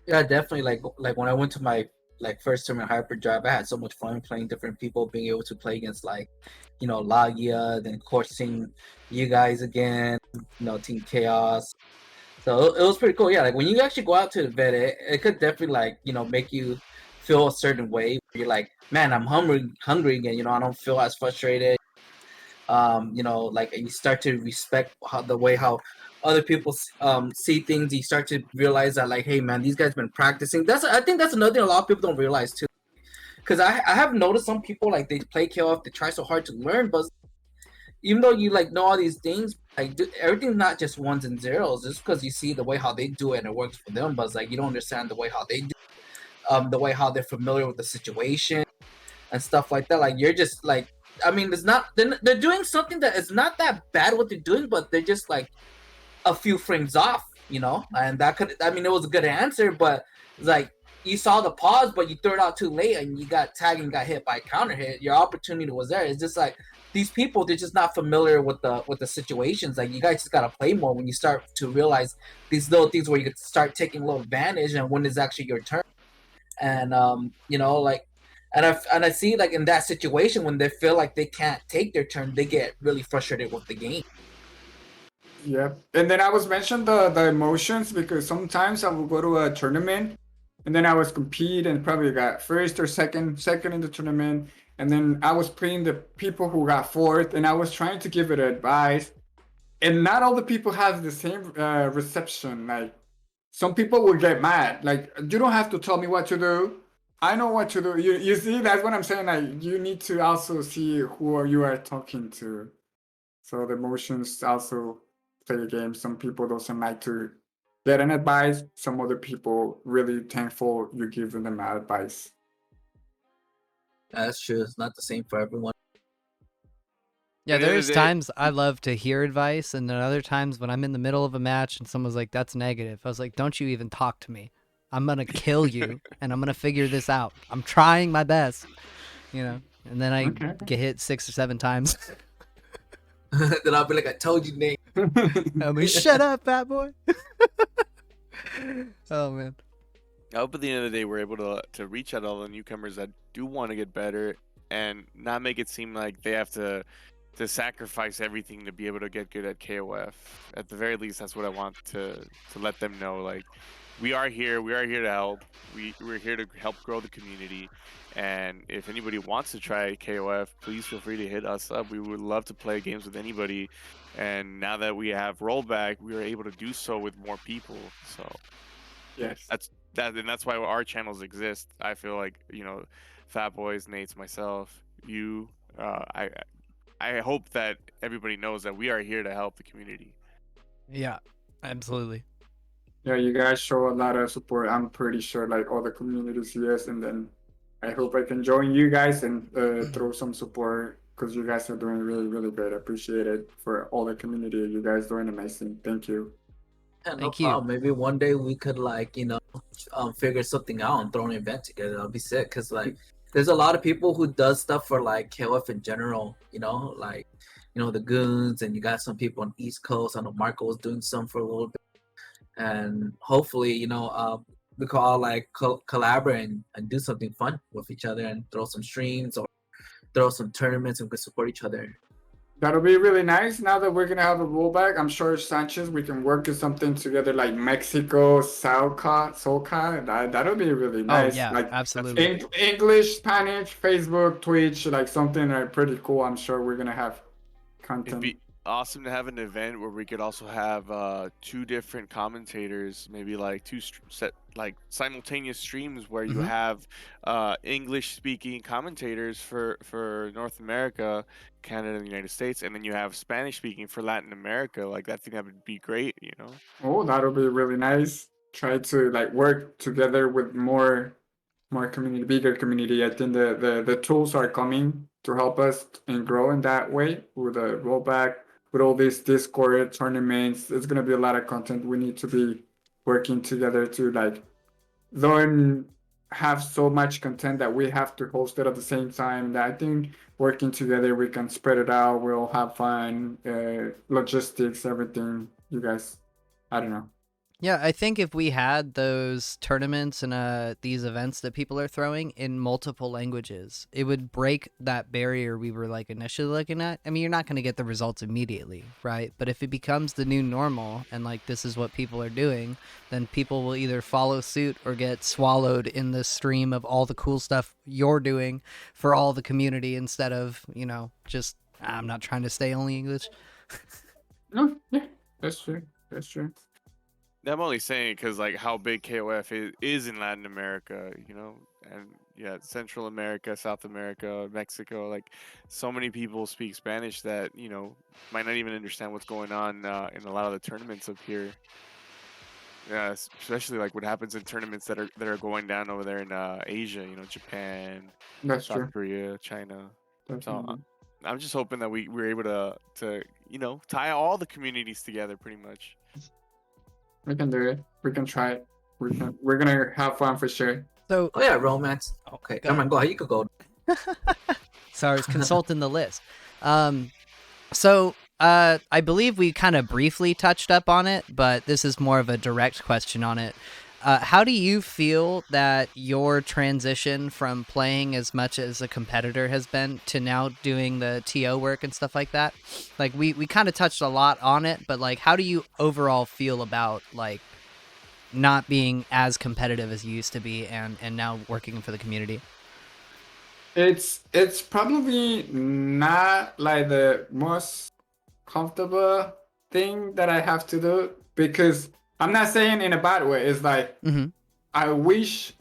Yeah, definitely. Like when I went to my like first tournament hyperdrive, I had so much fun playing different people, being able to play against like, Lagia, then of course seeing you guys again, Team Chaos. So it was pretty cool. Yeah, like when you actually go out to the event, it could definitely like, make you feel a certain way. You're like, man, I'm hungry again. I don't feel as frustrated. Like you start to respect the way how other people see things. You start to realize that like, hey man, these guys been practicing. I think that's another thing a lot of people don't realize too, because I have noticed some people like they play KOF, they try so hard to learn, but even though you like know all these things, like everything's not just ones and zeros. Just because you see the way how they do it and it works for them, but it's like you don't understand the way how they do the way how they're familiar with the situation and stuff like that. Like you're just like, I mean, it's not they're doing something that is not that bad what they're doing, but they're just like a few frames off, and that could, I mean, it was a good answer, but it's like you saw the pause, but you threw it out too late and you got tagged and got hit by a counter hit. Your opportunity was there. It's just like these people, they're just not familiar with the situations. Like you guys just gotta play more when you start to realize these little things where you could start taking a little advantage and when is actually your turn. And like, and I see like in that situation when they feel like they can't take their turn, they get really frustrated with the game. Yep. And then I was mentioned the emotions because sometimes I will go to a tournament and then I was compete and probably got first or second in the tournament. And then I was playing the people who got fourth and I was trying to give it advice. And not all the people have the same reception. Like some people will get mad. Like you don't have to tell me what to do. I know what to do. You see, that's what I'm saying. Like you need to also see who you are talking to. So the emotions also play a game. Some people doesn't like to get an advice. Some other people really thankful you give them advice. That's true. It's not the same for everyone. Yeah, there's times I love to hear advice, and then other times when I'm in the middle of a match and someone's like, that's negative. I was like, don't you even talk to me. I'm going to kill you, and I'm going to figure this out. I'm trying my best, and then I get hit 6 or 7 times. Then I'll be like, I told you, Nate. I mean, shut up, Fatboi. Oh, man. I hope at the end of the day we're able to reach out all the newcomers that do want to get better and not make it seem like they have to sacrifice everything to be able to get good at KOF. At the very least, that's what I want to let them know. Like, we are here to help. We're here to help grow the community. And if anybody wants to try KOF, please feel free to hit us up. We would love to play games with anybody. And now that we have rollback, we are able to do so with more people. So yes, that's why our channels exist. I feel like, Fatboys, Nate's, myself, you, I hope that everybody knows that we are here to help the community. Yeah, absolutely. Yeah, you guys show a lot of support. I'm pretty sure like all the communities, yes. And then I hope I can join you guys and throw some support because you guys are doing really, really great. I appreciate it for all the community. You guys doing amazing. Thank you. Yeah, no Thank you. problem. Maybe one day we could like, figure something out and throw an event together. That'll be sick. Cause like, there's a lot of people who does stuff for like KOF in general, like, the goons, and you got some people on the East Coast. I know Marco was doing some for a little bit, and hopefully, we could all like collaborate and do something fun with each other and throw some streams or throw some tournaments and we could support each other. That'll be really nice. Now that we're gonna have a rollback, I'm sure Sanchez, we can work on something together like Mexico, Soca. That'll be really Oh nice. yeah, Like absolutely. English, Spanish, Facebook, Twitch, like something pretty cool. I'm sure we're gonna have It'd content. be awesome to have an event where we could also have two different commentators, maybe like set like simultaneous streams where you Hmm. have English speaking commentators for North America, Canada, and the United States, and then you have Spanish speaking for Latin America. Like that, I think that would be great, you know. Oh, that'll be really nice. Try to like work together with more community, bigger community. I think the tools are coming to help us and grow in that way with the rollback, with all these Discord tournaments. It's gonna be a lot of content. We need to be working together to like don't have so much content that we have to host it at the same time. That I think working together we can spread it out. We'll have fun, logistics, everything. You guys, I don't know. Yeah, I think if we had those tournaments and these events that people are throwing in multiple languages, it would break that barrier we were like initially looking at. I mean, you're not going to get the results immediately, right? But if it becomes the new normal and like this is what people are doing, then people will either follow suit or get swallowed in the stream of all the cool stuff you're doing for all the community instead of, just I'm not trying to stay only English. No, yeah, that's true. That's true. I'm only saying because like how big KOF is in Latin America, you know, and yeah, Central America, South America, Mexico. Like, so many people speak Spanish that might not even understand what's going on in a lot of the tournaments up here. Yeah, especially like what happens in tournaments that are going down over there in Asia. You know, Japan, That's South true. Korea, China. So Definitely. I'm just hoping that we're able to tie all the communities together pretty much. We can do it. We can try it. We're gonna have fun for sure. So, Oh yeah, romance. Okay, go come on, go ahead. You could go. sorry, I was consulting the list. So I believe we kind of briefly touched up on it, but this is more of a direct question on it. How do you feel that your transition from playing as much as a competitor has been to now doing the TO work and stuff like that? Like we kind of touched a lot on it, but like how do you overall feel about like not being as competitive as you used to be and now working for the community? It's probably not like the most comfortable thing that I have to do because I'm not saying in a bad way. It's like Mm-hmm. I wish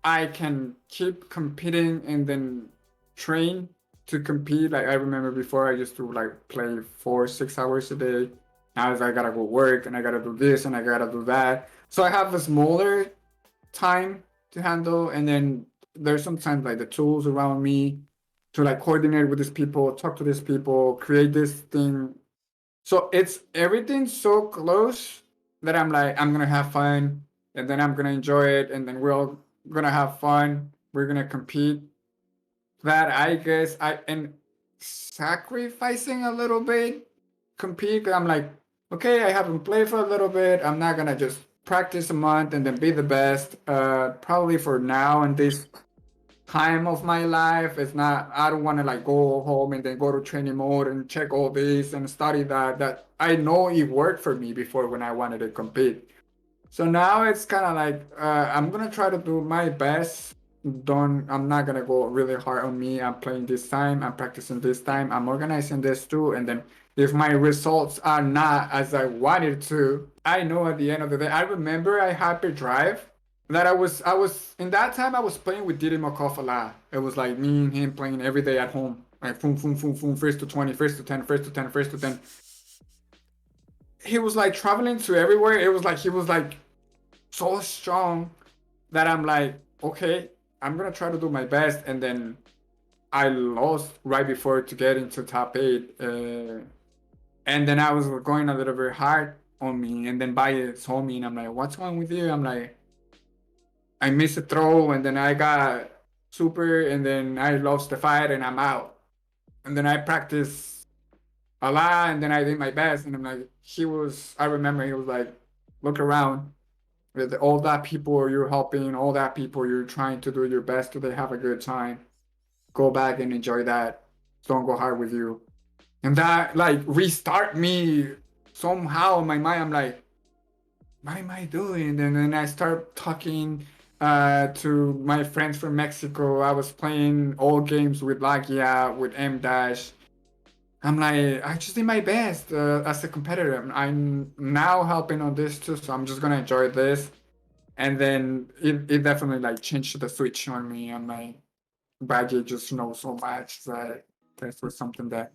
I can keep competing and then train to compete. Like I remember before I used to like play 4 6 hours a day. Now I gotta go work and I gotta do this and I gotta do that. So I have a smaller time to handle, and then there's sometimes like the tools around me to like coordinate with these people, talk to these people, create this thing. So it's everything so close that I'm like, I'm gonna have fun and then I'm gonna enjoy it and then we're all gonna have fun. We're gonna compete. That I guess I and sacrificing a little bit compete. 'Cause I'm like, okay, I haven't played for a little bit. I'm not gonna just practice a month and then be the best. Probably for now and this time of my life. It's not, I don't want to like go home and then go to training mode and check all this and study that. That I know it worked for me before when I wanted to compete. So now it's kind of like I'm gonna try to do my best. I'm not gonna go really hard on me. I'm playing this time. I'm practicing this time. I'm organizing this too. And then if my results are not as I wanted to, I know at the end of the day. I remember I Hyper Drive that I was in that time I was playing with Didi Makov a lot. It was like me and him playing every day at home. Like boom, boom, boom, boom, first to 20, first to 10, first to 10, first to 10. He was like traveling to everywhere. It was like he was like so strong that I'm like, okay, I'm gonna try to do my best. And then I lost right before to get into top eight, and then I was going a little bit hard on me. And then Baez told me, and I'm like, what's wrong with you? I'm like, I missed a throw, and then I got super, and then I lost the fight, and I'm out. And then I practiced a lot, and then I did my best. And I'm like, I remember he was like, look around with all that people you're helping, all that people you're trying to do your best so they have a good time. Go back and enjoy that. Don't go hard with you. And that like restart me somehow in my mind. I'm like, what am I doing? And then I start talking to my friends from Mexico. I was playing all games with Lagia, with M Dash. I'm like, I just did my best as a competitor. I'm now helping on this too, so I'm just gonna enjoy this. And then it definitely like changed the switch on me. I'm like, Baji just knows so much that this was something that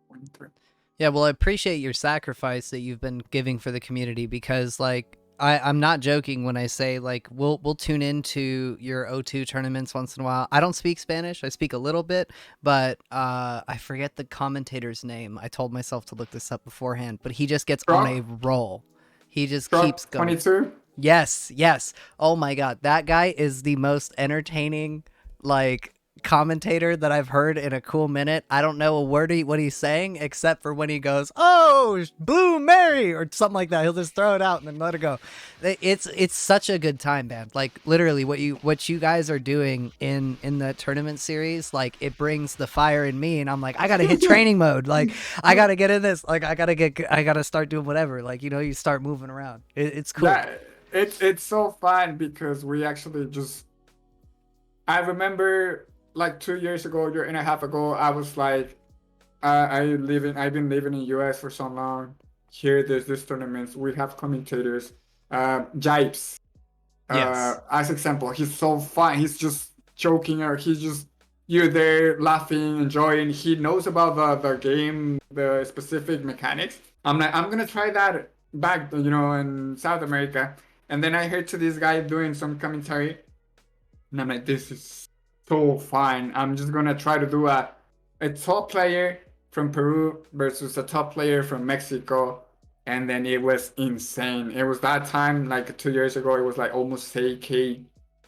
went through. Yeah, well, I appreciate your sacrifice that you've been giving for the community, because like I'm not joking when I say like we'll tune into your O2 tournaments once in a while. I don't speak Spanish. I speak a little bit, but I forget the commentator's name. I told myself to look this up beforehand, but he just gets on a roll. He just keeps going. 22? Yes, yes. Oh my god, that guy is the most entertaining like commentator that I've heard in a cool minute. I don't know a word what he's saying except for when he goes, "Oh, Blue Mary" or something like that. He'll just throw it out and then let it go. It's such a good time, man. Like literally what you guys are doing in the tournament series, like it brings the fire in me, and I'm like, I got to hit training mode. Like I got to get in this. Like I got to start doing whatever. Like, you know, you start moving around. It's cool. It's so fun because we actually just, I remember like 2 years ago, year and a half ago, I was like, I've been living in US for so long. Here, there's this tournaments. We have commentators. Jipes, Yes. as example, he's so fun. He's just joking, or he's just, you're there laughing, enjoying. He knows about the game, the specific mechanics. I'm like, I'm gonna try that back, in South America. And then I heard to this guy doing some commentary, and I'm like, this is so fun. I'm just gonna try to do a top player from Peru versus a top player from Mexico. And then it was insane. It was that time, like 2 years ago, it was like almost 8K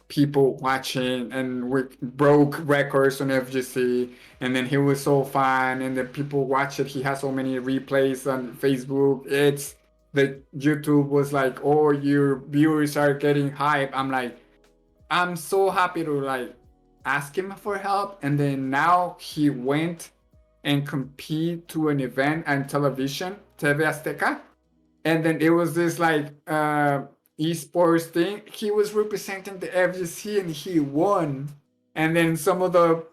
people watching, and we broke records on FGC. And then he was so fun, and the people watch it. He has so many replays on Facebook. It's the YouTube was like, oh, your viewers are getting hype. I'm like, I'm so happy to like ask him for help. And then now he went and compete to an event on television, TV Azteca. And then it was this like esports thing. He was representing the FGC and he won. And then some of the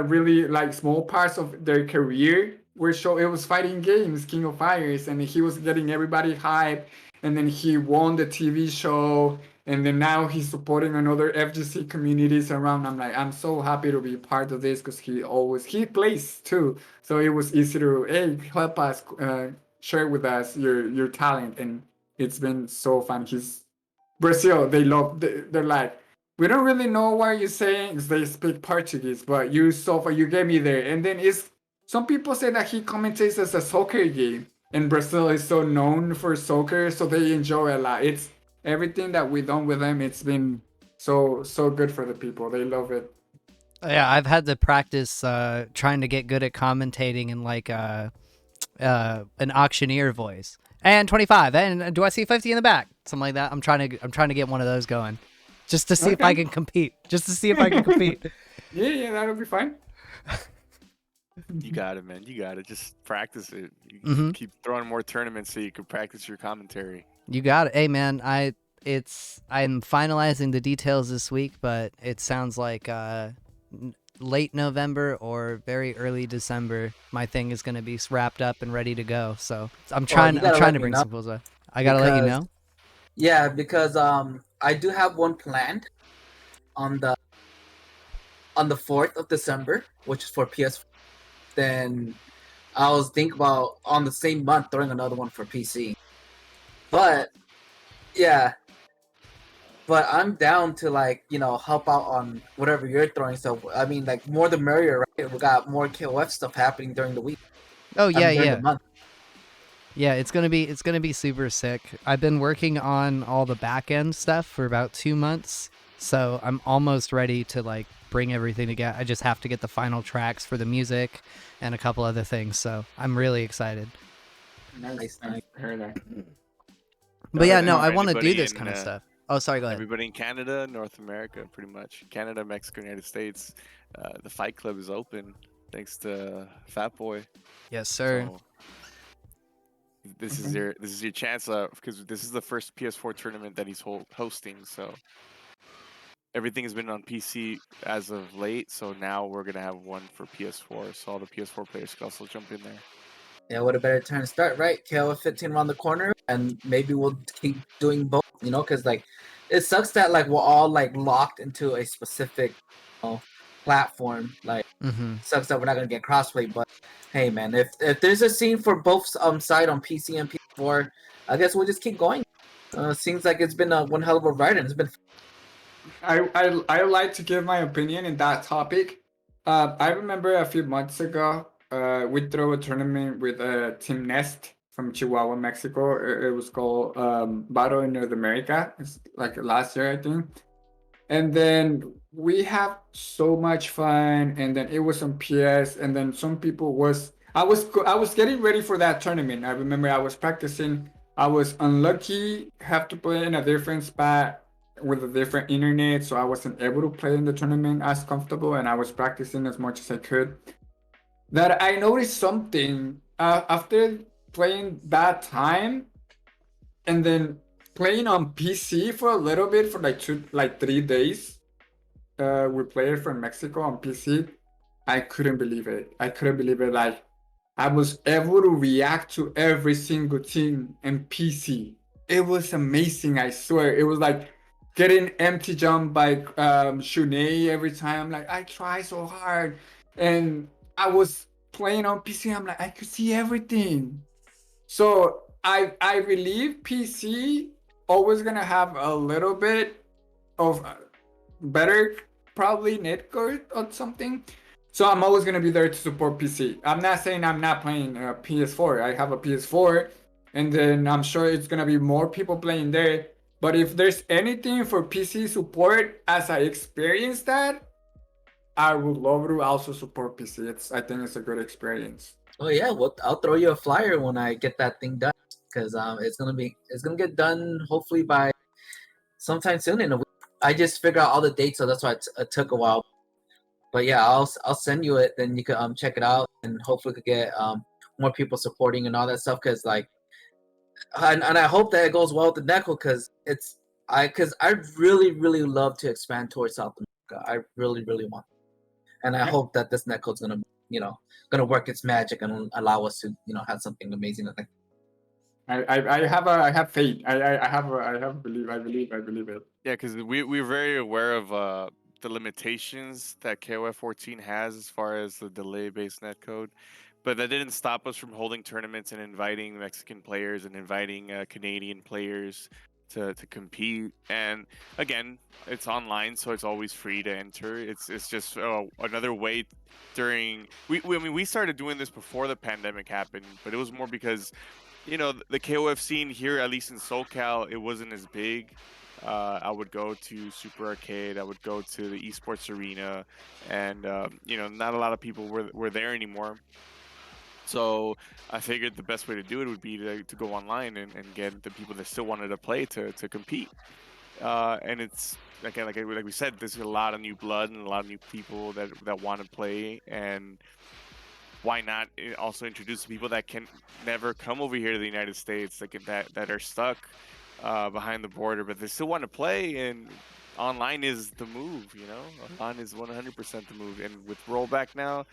really like small parts of their career were show. It was fighting games, King of Fighters, and he was getting everybody hyped. And then he won the TV show. And then now he's supporting another FGC communities around. I'm like, I'm so happy to be part of this because he plays too. So it was easy to, hey, help us, share with us your talent. And it's been so fun. He's Brazil. They're like, we don't really know what you're saying because they speak Portuguese, but you so far you get me there. And then some people say that he commentates as a soccer game, and Brazil is so known for soccer, so they enjoy a lot. It's everything that we've done with them. It's been so good for the people. They love it. Yeah, I've had to practice trying to get good at commentating in like an auctioneer voice. And 25, and do I see 50 in the back? Something like that. I'm trying to get one of those going, just to see if I can compete. Yeah, that'll be fine. You got it, man. You got it. Just practice it. You keep throwing more tournaments so you can practice your commentary. You got it. Hey, man, I'm finalizing the details this week, but it sounds like late November or very early December, my thing is going to be wrapped up and ready to go. So I'm trying to bring some pools up. I got to let you know. Yeah, because I do have one planned on the 4th of December, which is for PS. Then I was thinking about on the same month throwing another one for PC. But yeah, but I'm down to like, help out on whatever you're throwing. So I mean, like more the merrier, right? We got more KOF stuff happening during the week. Oh yeah, during yeah. the month. Yeah, it's gonna be super sick. I've been working on all the back end stuff for about 2 months, so I'm almost ready to like bring everything together. I just have to get the final tracks for the music and a couple other things. So I'm really excited. Nice. Heard that. But yeah, no, I want to do this kind of stuff. Oh, sorry, go ahead. Everybody in Canada, North America, pretty much. Canada, Mexico, United States. The Fight Club is open. thanks to Fatboi. Yes, sir. So this is your chance, because this is the first PS4 tournament that he's hosting. So everything has been on PC as of late. So now we're gonna have one for PS4. So all the PS4 players can also jump in there. Yeah, what a better time to start, right? KOF 15 around the corner, and maybe we'll keep doing both, because like it sucks that like we're all like locked into a specific platform. Like sucks that we're not gonna get crossplay, but hey man, if there's a scene for both side on PC and PS4, I guess we'll just keep going. Seems like it's been one hell of a ride, and it's been. I like to give my opinion in that topic. I remember a few months ago, we threw a tournament with Team Nest from Chihuahua, Mexico. It was called Battle in North America. It's like last year, I think. And then we have so much fun. And then it was on PS. And then some people I was getting ready for that tournament. I remember I was practicing. I was unlucky, have to play in a different spot with a different internet, so I wasn't able to play in the tournament as comfortable, and I was practicing as much as I could. That I noticed something after playing that time, and then playing on PC for a little bit for like 3 days. We played from Mexico on PC. I couldn't believe it. I couldn't believe it. Like I was able to react to every single team in PC. It was amazing. I swear. It was like getting empty jump by Shunei every time. Like I try so hard, and I was playing on PC. I'm like I could see everything. So I believe PC always gonna have a little bit of better probably netcode or something. So I'm always gonna be there to support PC. I'm not saying I'm not playing PS4. I have a PS4, and then I'm sure it's gonna be more people playing there. But if there's anything for PC support, as I experienced that, I would love to also support PC. I think it's a good experience. Oh yeah, well I'll throw you a flyer when I get that thing done, because it's gonna get done hopefully by sometime soon in a week. I just figured out all the dates, so that's why it took a while. But yeah, I'll send you it, then you can check it out, and hopefully could get more people supporting and all that stuff. Because like, and I hope that it goes well with the Neko, because I really love to expand towards South America. I really want, and I hope that this Neko is gonna work its magic and allow us to have something amazing. I have faith. I believe it. Yeah, because we're very aware of the limitations that KOF 14 has as far as the delay-based netcode, but that didn't stop us from holding tournaments and inviting Mexican players and inviting Canadian players to compete. And again, it's online, so it's always free to enter. It's just another way. We started doing this before the pandemic happened, but it was more because the KOF scene here, at least in SoCal, it wasn't as big. I would go to Super Arcade. I would go to the esports arena, and not a lot of people were there anymore. So I figured the best way to do it would be to go online and get the people that still wanted to play to compete. And it's again, like we said, there's a lot of new blood and a lot of new people that want to play, and why not also introduce people that can never come over here to the United States, that are stuck behind the border, but they still want to play, and online is the move, Online is 100% the move, and with rollback now,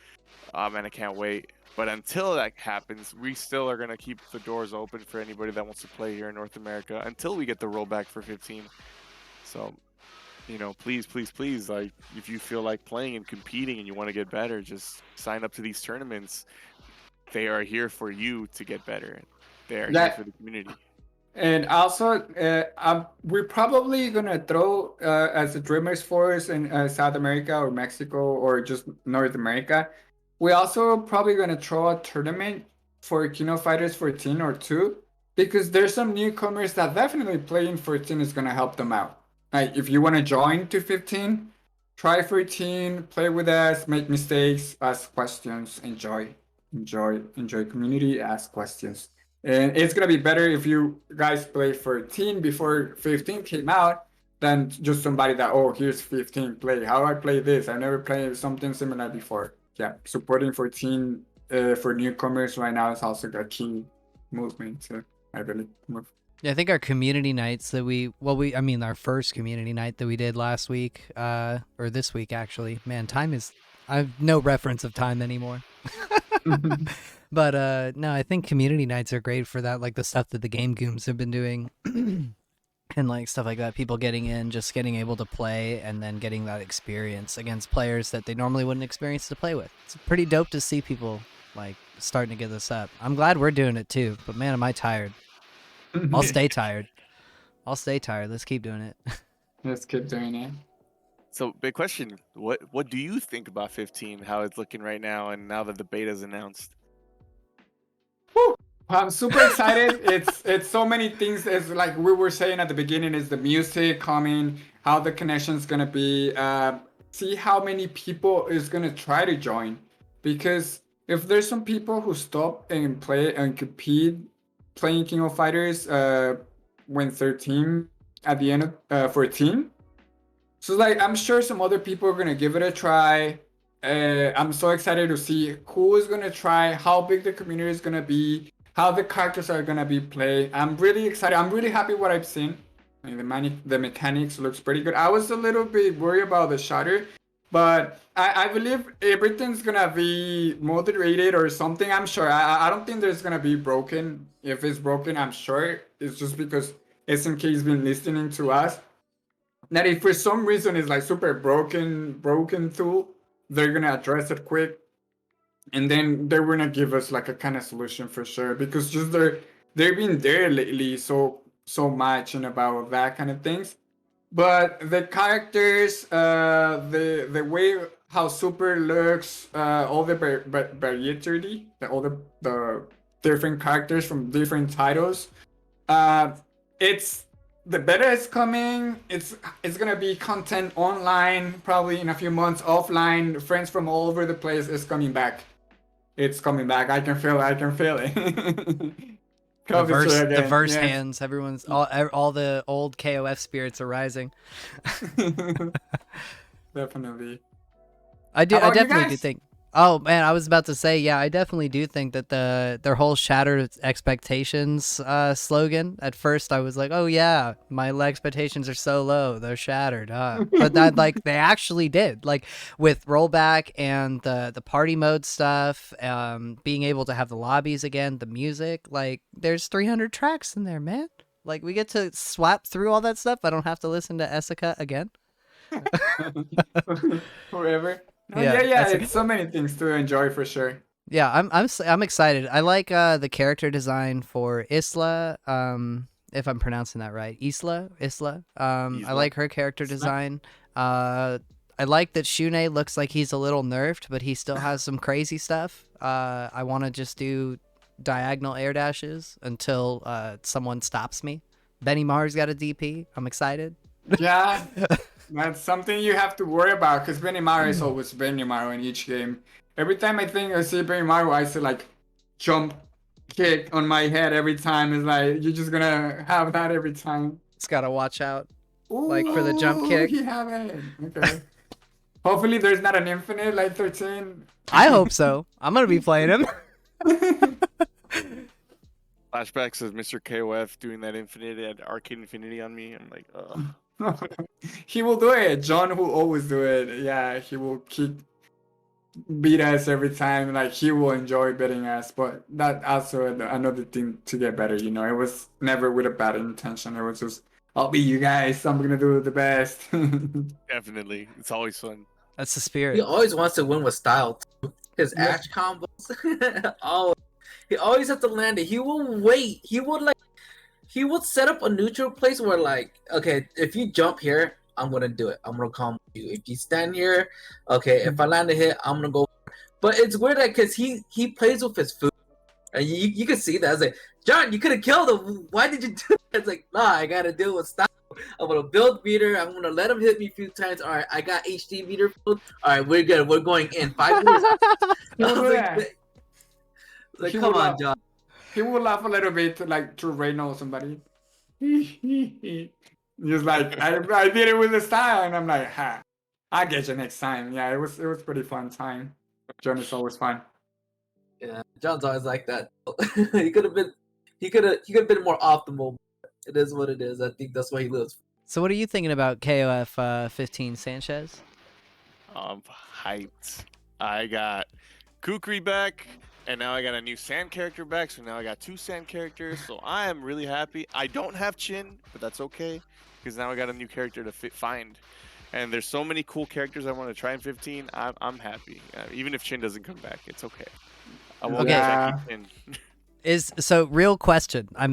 man, I can't wait. But until that happens, we still are going to keep the doors open for anybody that wants to play here in North America until we get the rollback for 15. So, please, like, if you feel like playing and competing and you want to get better, just sign up to these tournaments. They are here for you to get better. They are here for the community. And also, we're probably gonna throw as a Dreamers Force in South America or Mexico or just North America. We're also probably gonna throw a tournament for Kino Fighters 14 or 2, because there's some newcomers that definitely playing 14 is gonna help them out. Like if you want to join to 15, try 14, play with us, make mistakes, ask questions, enjoy community, ask questions. And it's gonna be better if you guys play 14 before 15 came out than just somebody that, oh, here's 15, play. How I play this? I never played something similar before. yeah, supporting 14 for newcomers right now is also a key movement to, I believe, move. Yeah, I think our community nights that our first community night that we did last week, or this week actually. Man, I have no reference of time anymore. But no, I think community nights are great for that, like the stuff that the Game Gooms have been doing. And like stuff like that, people getting in, just getting able to play and then getting that experience against players that they normally wouldn't experience to play with. It's pretty dope to see people like starting to get this up. I'm glad we're doing it too, but man, am I tired. I'll stay tired. Let's keep doing it. Let's keep doing it. So, big question. What do you think about 15, how it's looking right now, and now that the beta's announced? Woo! I'm super excited. It's so many things. It's like we were saying at the beginning, is the music coming, how the connection's gonna be, see how many people is gonna try to join. Because if there's some people who stop and play and compete playing King of Fighters when 13 at the end of 14. So like I'm sure some other people are gonna give it a try. I'm so excited to see who is gonna try, how big the community is gonna be, how the characters are gonna be played. I'm really excited. I'm really happy what I've seen. I mean, the mechanics looks pretty good. I was a little bit worried about the shutter, but I believe everything's gonna be moderated or something. I'm sure. I don't think there's gonna be broken. If it's broken, I'm sure it's just because SMK has been listening to us. That if for some reason it's like super broken tool, they're gonna address it quick. And then they're gonna give us like a kind of solution for sure, because just they've been there lately so much and about that kind of things. But the characters, the way how Super looks, all the variety, all the different characters from different titles, it's the beta is coming. It's gonna be content online probably in a few months. Offline, friends from all over the place is coming back. It's coming back. I can feel it. The verse hands. Everyone's all the old KOF spirits are rising. Definitely. I definitely do think. Oh man, I was about to say, yeah, I definitely do think that their whole shattered expectations slogan. At first, I was like, oh yeah, my expectations are so low, they're shattered. But that like they actually did, like with rollback and the party mode stuff, being able to have the lobbies again, the music, like there's 300 tracks in there, man. Like we get to swap through all that stuff. I don't have to listen to Essica again. Forever. No, yeah. It's so many things to enjoy for sure. Yeah, I'm excited. I like the character design for Isla. If I'm pronouncing that right, Isla. I like her character design. I like that Shune looks like he's a little nerfed, but he still has some crazy stuff. I want to just do diagonal air dashes until someone stops me. Benny Mar's got a DP. I'm excited. Yeah. That's something you have to worry about, because Benimaru is always Benimaru in each game. Every time I see Benimaru, I see like jump kick on my head every time. It's like you're just gonna have that every time. It's gotta watch out. Ooh, like for the jump kick. You have it. Okay. Hopefully there's not an infinite like 13. I hope so. I'm gonna be playing him. Flashbacks of Mr. KOF doing that infinite at Arcade Infinity on me. I'm like, ugh. He will do it. John will always do it. Yeah, he will beat us every time. Like he will enjoy beating us. But that also another thing to get better. You know, it was never with a bad intention. It was just, I'll beat you guys. I'm gonna do the best. Definitely, it's always fun. That's the spirit. He always wants to win with style. His ash combos. Oh, he always has to land it. He will wait. He would set up a neutral place where, like, okay, if you jump here, I'm gonna do it. I'm gonna combo you. If you stand here, okay, if I land a hit, I'm gonna go. But it's weird, like, cause he plays with his food, and you can see that. I was like, John, you could have killed him. Why did you do that? It's like, nah, I gotta deal with style. I'm gonna build meter. I'm gonna let him hit me a few times. All right, I got HD meter filled. All right, we're good. We're going in 5 minutes. Like, come on, John. He will laugh a little bit, like to Reynold somebody. Just like I did it with the style, and I'm like, ha, I'll get you next time. Yeah, it was pretty fun time. John is always fine. Yeah, John's always like that. he could have been more optimal. It is what it is. I think that's why he lives. So what are you thinking about KOF 15 Sanchez? I'm hyped. I got Kukri back, and now I got a new Sand character back, so now I got 2 Sand characters, so I am really happy. I don't have Chin, but that's okay, because now I got a new character to find. And there's so many cool characters I want to try in 15. I'm happy. Even if Chin doesn't come back, it's okay. I won't Okay. check Chin. So real question. I'm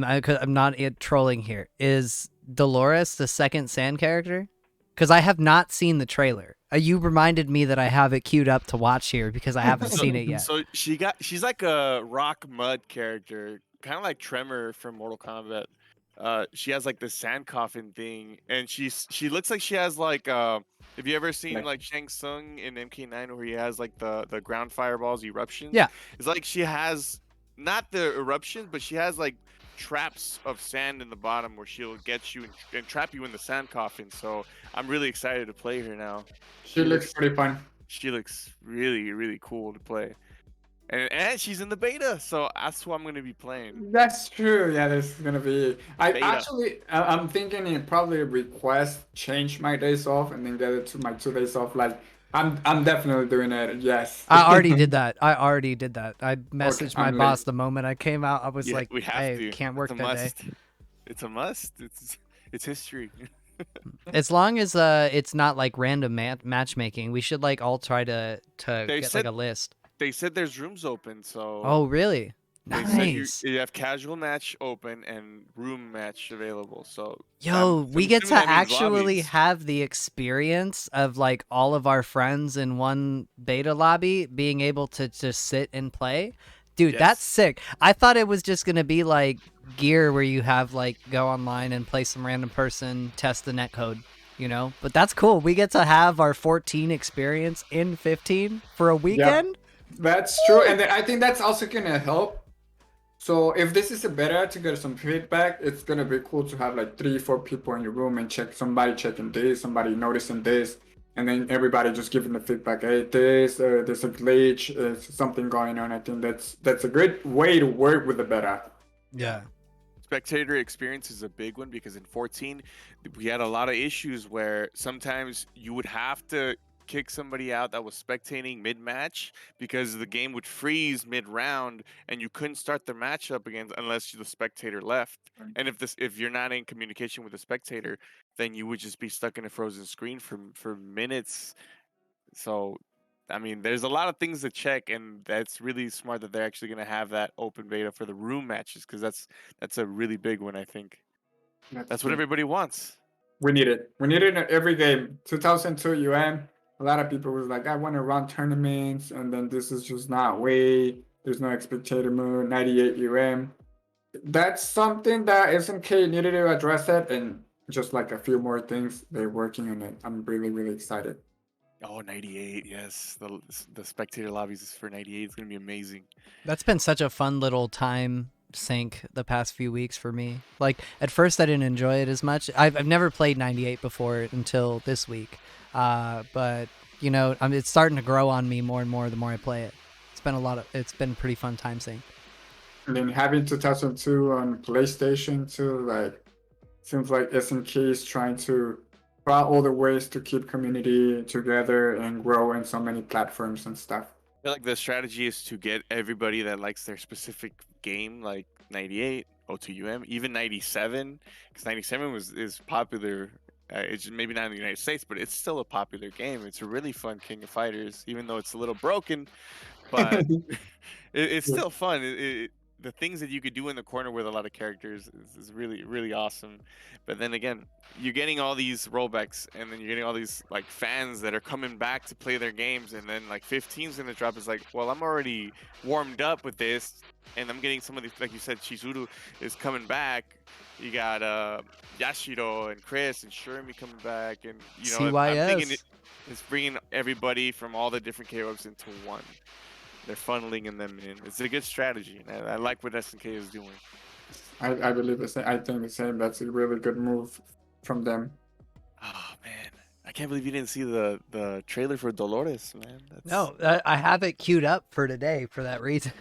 not trolling here. Is Dolores the second Sand character? Because I have not seen the trailer. You reminded me that I have it queued up to watch here because I haven't seen it yet. So she's like a rock mud character, kind of like Tremor from Mortal Kombat. She has like the sand coffin thing, and she looks like she has like have you ever seen like Shang Tsung in MK9 where he has like the ground fireballs eruptions? Yeah. It's like she has not the eruptions, but she has like traps of sand in the bottom where she'll get you and trap you in the sand coffin. So I'm really excited to play her now. She looks pretty fun. She looks really, really cool to play. And she's in the beta, so that's who I'm going to be playing. That's true. Yeah, there's gonna be. Beta. I'm thinking it probably request change my days off and then get it to my 2 days off. Like I'm definitely doing it. Yes. I already did that. I messaged my I'm boss late. the moment I came out. I was like, we have "Hey, to. can't work It's a that day." must. It's a must. It's history. As long as it's not like random matchmaking, we should like all try to get like a list. They said there's rooms open, so. Oh, really? They Nice. said you have casual match open and room match available. So. Yo, we get to assuming that means actually lobbies. have the experience of like all of our friends in one beta lobby being able to just sit and play. Dude, Yes. that's sick. I thought it was just going to be like gear where you have like go online and play some random person, test the netcode, you know? But that's cool. We get to have our 14 experience in 15 for a weekend. That's true, and then I think that's also gonna help. So if this is a beta to get some feedback, it's gonna be cool to have like 3-4 people in your room and somebody checking this, somebody noticing this, and then everybody just giving the feedback. Hey, there's a glitch, there's something going on. I think that's a good way to work with the beta. Yeah. Spectator experience is a big one because in 14 we had a lot of issues where sometimes you would have to kick somebody out that was spectating mid-match because the game would freeze mid-round and you couldn't start the matchup again unless the spectator left. And if you're not in communication with the spectator, then you would just be stuck in a frozen screen for minutes. So I mean, there's a lot of things to check, and that's really smart that they're actually going to have that open beta for the room matches because that's a really big one. I think that's what true. everybody wants. We need it. We need it in every game. 2002 UM. A lot of people was like, I want to run tournaments, and then this is just not way. There's no spectator mode. 98 UM. That's something that SNK needed to address it, and just like a few more things, they're working on it. I'm really, really excited. Oh, 98, yes. The spectator lobbies for 98 is going to be amazing. That's been such a fun little time sink the past few weeks for me. Like at first I didn't enjoy it as much. I've never played 98 before until this week. But you know, it's starting to grow on me more and more the more I play it. It's been pretty fun time sink. And then having 2002 on PlayStation too, like seems like SNK is trying to find all the ways to keep community together and grow in so many platforms and stuff. I feel like the strategy is to get everybody that likes their specific game, like 98, 02UM, even 97, because 97 is popular. It's maybe not in the United States, but it's still a popular game. It's a really fun King of Fighters, even though it's a little broken, but it's still fun. The things that you could do in the corner with a lot of characters is really, really awesome. But then again, you're getting all these rollbacks, and then you're getting all these like fans that are coming back to play their games, and then like 15's gonna drop. It's like, well, I'm already warmed up with this, and I'm getting some of these, like you said, Chizuru is coming back. You got Yashiro and Chris and Shermie coming back, and you know, CYS. I'm thinking it's bringing everybody from all the different KOFs into one. They're funneling them in. It's a good strategy. I like what SNK is doing. I believe the same. I think the same. That's a really good move from them. Oh man, I can't believe you didn't see the trailer for Dolores, man. No, I have it queued up for today for that reason.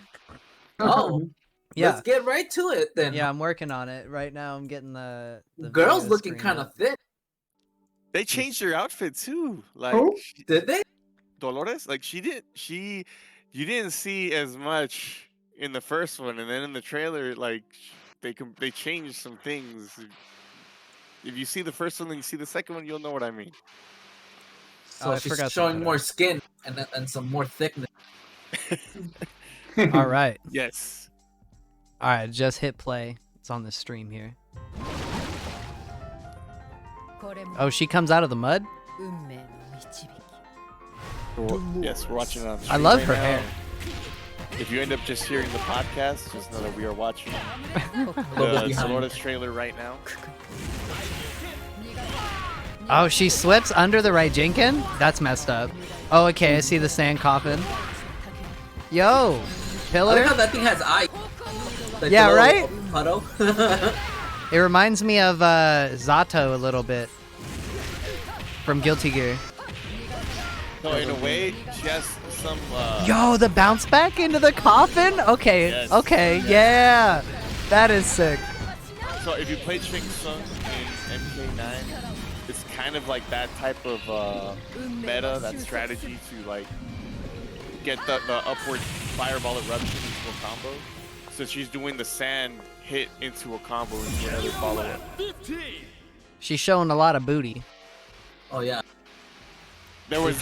Oh, Yeah. let's get right to it then. Yeah, I'm working on it right now. I'm getting the girl's video looking screen kind up. of thick. They changed her outfit too. Like, Oh? Did they? Dolores, like you didn't see as much in the first one, and then in the trailer, like they changed some things. If you see the first one and you see the second one, you'll know what I mean. So I she's forgot to showing put more it. skin and some more thickness. All right. Yes. All right, just hit play. It's on the stream here. Oh, she comes out of the mud? Yes, we're watching it on I stream love right her now. hair. If you end up just hearing the podcast, just know that we are watching Logo the behind. Dolores trailer right now. Oh, she slips under the right Jinkin? That's messed up. Oh, okay, I see the sand coffin. Yo, I Pillar? like how that thing has eyes. Like Yeah, the little right? Puddle. It reminds me of Zato a little bit. From Guilty Gear. So in a way, she has some. Yo, the bounce back into the coffin? Okay, Yes. okay, yeah. That is sick. So if you play Shang Tsung in MK9, it's kind of like that type of meta, that strategy to like get the upward fireball eruption into a combo. So she's doing the sand hit into a combo into another follow-up. She's showing a lot of booty. Oh yeah. There was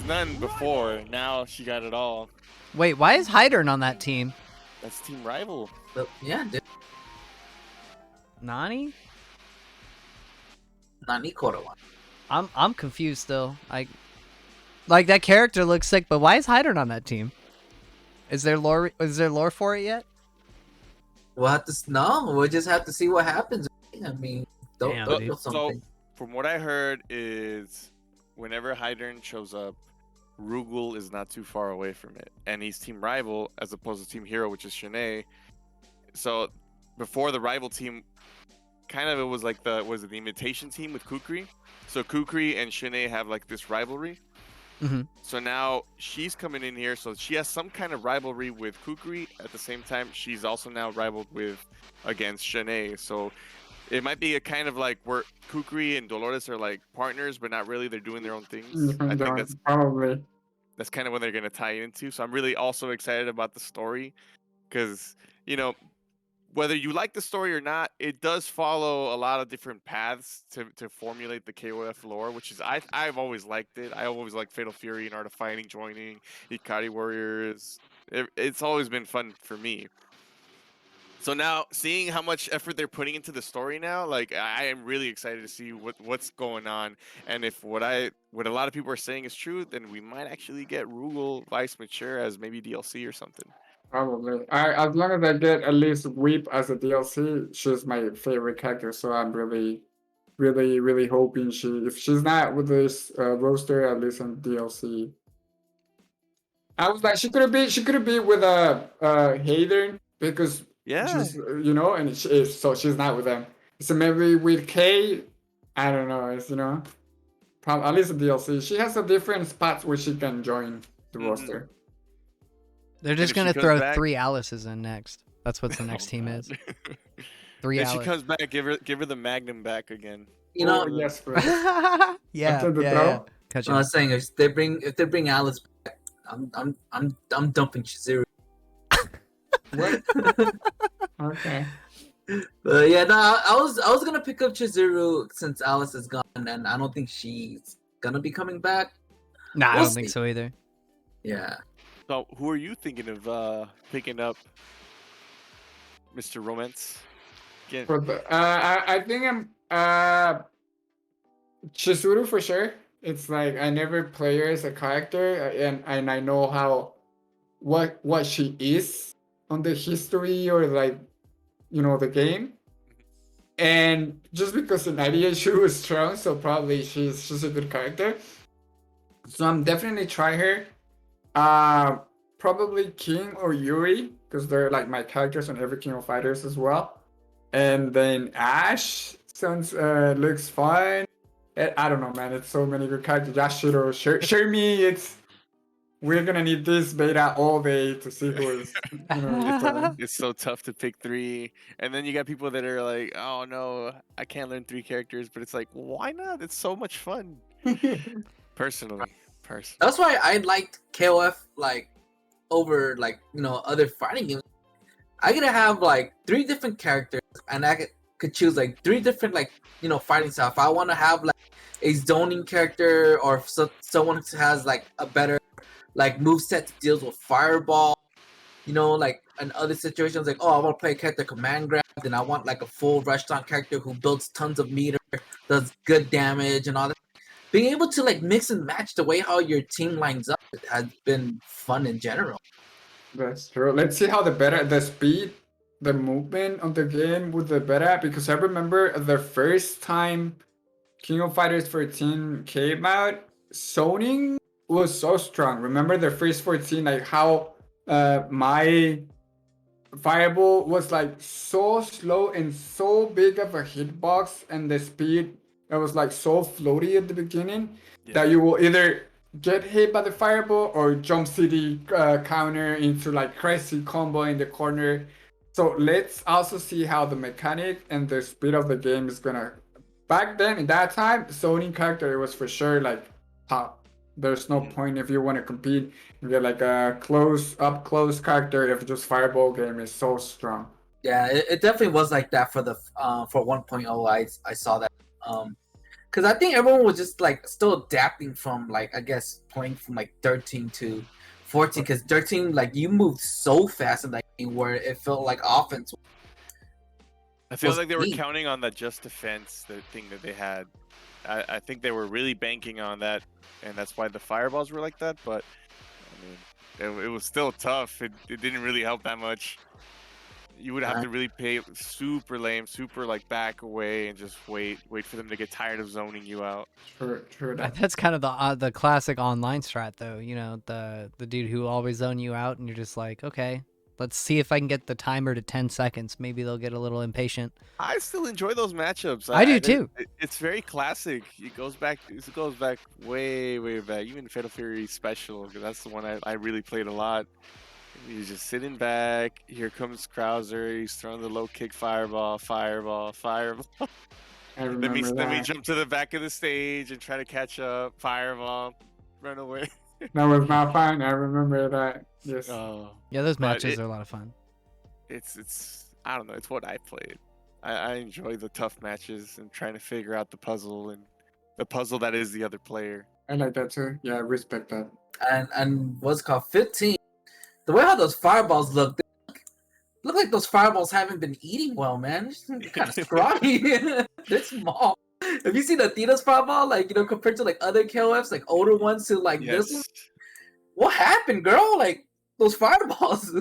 none before. Now she got it all. Wait, why is Hydern on that team? That's Team Rival. But, yeah, dude. Nani? Nani Kodawa. I'm confused still. Like that character looks sick, but why is Hydern on that team? Is there lore for it yet? We'll have to we'll just have to see what happens. I mean, Damn, don't dude. know So something. from what I heard is whenever Hydern shows up, Rugal is not too far away from it. And he's Team Rival as opposed to Team Hero, which is Shanae. So before the rival team, kind of it was like the imitation team with Kukri. So Kukri and Shanae have like this rivalry. Mm-hmm. So now she's coming in here, so she has some kind of rivalry with Kukri. At the same time, she's also now rivaled against Shanae. So it might be a kind of like where Kukri and Dolores are like partners, but not really. They're doing their own things. I think that's probably. That's kind of what they're gonna tie into. So I'm really also excited about the story, because whether you like the story or not, it does follow a lot of different paths to formulate the KOF lore, which is I've always liked it. I always liked Fatal Fury and Art of Fighting joining Ikari Warriors. It's always been fun for me. So now seeing how much effort they're putting into the story now, like I am really excited to see what's going on. And if what a lot of people are saying is true, then we might actually get Rugal Vice Mature as maybe DLC or something. Probably. As long as I get at least Weep as a DLC, she's my favorite character. So I'm really, really, really hoping if she's not with this roster, at least on DLC. I was like, she could be with Hayden, because she's and so she's not with them. So maybe with Kay, I don't know. It's probably at least a DLC. She has a different spots where she can join the roster. They're just gonna throw 3 Alices in next. That's what the next team is. 3 If Alice. she comes back, give her the Magnum back again. Yes, please. yeah. throw? I was saying if they bring Alice back, I'm dumping Chizuru. What? Okay. But yeah, no, I was gonna pick up Chizuru since Alice is gone, and I don't think she's gonna be coming back. Nah, I don't think so either. Yeah. So, who are you thinking of picking up, Mr. Romance? Again. I think I'm Chizuru for sure. It's like I never play her as a character, and I know what she is on the history or like the game, and just because the idea she was strong, so probably she's a good character. So I'm definitely try her. Probably King or Yuri, because they're like my characters on every King of Fighters as well. And then Ash looks fun. I don't know, man. It's so many good characters. Yashiro, share me. We're gonna need this beta all day to see who is. It's so tough to pick 3, and then you got people that are like, "Oh no, I can't learn 3 characters," but it's like, why not? It's so much fun. Personally. That's why I liked KOF like over like other fighting games. I gotta have like 3 different characters, and I could choose like 3 different like fighting style. If I want to have like a zoning character, or if someone who has like a better like moveset that deals with fireball, like in other situations, like, oh, I want to play a character command grab, then I want like a full restaurant character who builds tons of meter, does good damage and all that. Being able to like mix and match the way how your team lines up has been fun in general. That's true. Let's see how the speed, the movement of the game with the beta, because I remember the first time King of Fighters 14 came out, zoning was so strong. Remember the first 14, like how my Fireball was like so slow and so big of a hitbox, and the speed that was like so floaty at the beginning that you will either get hit by the Fireball or jump city counter into like crazy combo in the corner. So let's also see how the mechanic and the speed of the game is gonna. Back then, in that time, zoning character, it was for sure like top. There's no point if you want to compete and get like a close character if just Fireball game is so strong. Yeah, it definitely was like that for the for 1.0. I saw that because I think everyone was just like still adapting from like, I guess, playing from like 13 to 14, because 13 like you moved so fast in that game where it felt like offense. I feel like they were counting on that just defense, the thing that they had. I think they were really banking on that, and that's why the fireballs were like that. But I mean, it was still tough. It didn't really help that much. You would have to really pay super lame, super like back away, and just wait for them to get tired of zoning you out. True. That's kind of the classic online strat, though. The dude who always zone you out, and you're just like, okay, let's see if I can get the timer to 10 seconds. Maybe they'll get a little impatient. I still enjoy those matchups. I do too. It's very classic. It goes back way back. Even Fatal Fury Special, because that's the one I really played a lot. He's just sitting back. Here comes Krauser. He's throwing the low kick fireball. Let me jump to the back of the stage and try to catch up. Fireball, run away. That was not fun. I remember that. Yes. Yeah, those matches are a lot of fun. It's I don't know. It's what I played. I enjoy the tough matches and trying to figure out the puzzle that is the other player. I like that too. Yeah, I respect that. And what's called 15. The way how those fireballs look like those fireballs haven't been eating well, man. They're kind of scrawny. They're small. Have you seen Athena's fireball? Like, compared to like other KOFs, like older ones to like this one? What happened, girl? Like those fireballs.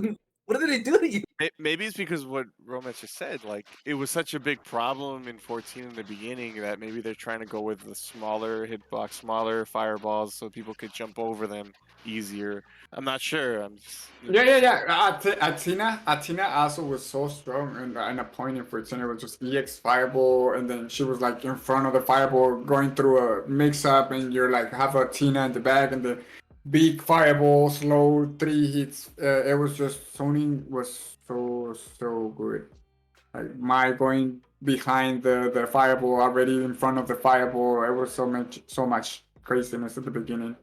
What did they do to you? Maybe it's because what Romance just said. Like, it was such a big problem in 14 in the beginning that maybe they're trying to go with the smaller hitbox, smaller fireballs, so people could jump over them easier. I'm not sure. I'm just, yeah. Athena also was so strong, and a point in 14 it was just EX fireball, and then she was like in front of the fireball going through a mix-up, and you're like have Athena in the back, and the big fireball, slow 3 hits. It was just zoning was so good. Like my going behind the fireball, already in front of the fireball. It was so much craziness at the beginning.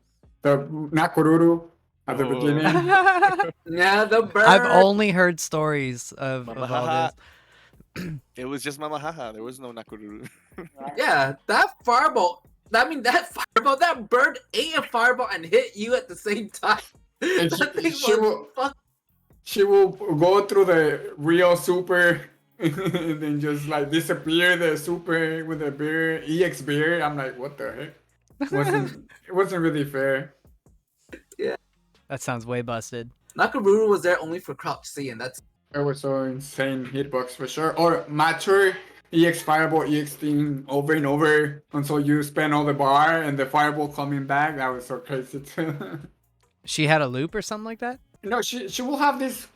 The Nakoruru at the beginning. Yeah, the bird. I've only heard stories of all this. It was just Mama Haha. There was no Nakoruru. Yeah, that fireball. That bird ate a fireball and hit you at the same time. And she will go through the real super and then just like disappear the super with the beard, EX beard. I'm like, what the heck? It wasn't really fair. Yeah. That sounds way busted. Nakamura was there only for Crouch C, and that's... It was so insane hitbox for sure. Or mature EX fireball, EX thing over and over until you spend all the bar and the fireball coming back. That was so crazy too. She had a loop or something like that? No, she will have this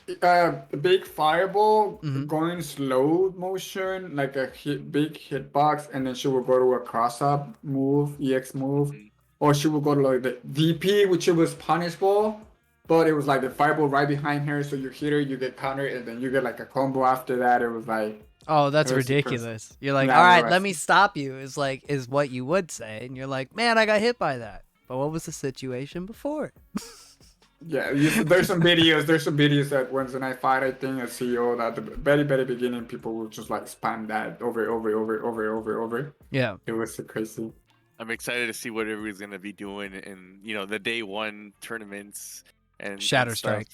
big fireball Mhm. going slow motion, like a big hitbox, and then she will go to a cross up move, EX move, Mhm. or she will go to like the DP, which it was punishable, but it was like the fireball right behind her, so you hit her, you get countered, and then you get like a combo after that. It was like, Oh, that's it was super. ridiculous. You're like, Yeah, all it right, let was. me stop you. Is what you would say, and you're like, man, I got hit by that. But what was the situation before? Yeah, there's some videos. There's some videos that when I fight, I think at CEO that at the very beginning, people will just like spam that over. Yeah. It was so crazy. I'm excited to see what everybody's gonna be doing in the day one tournaments and Shatter stuff. Strike.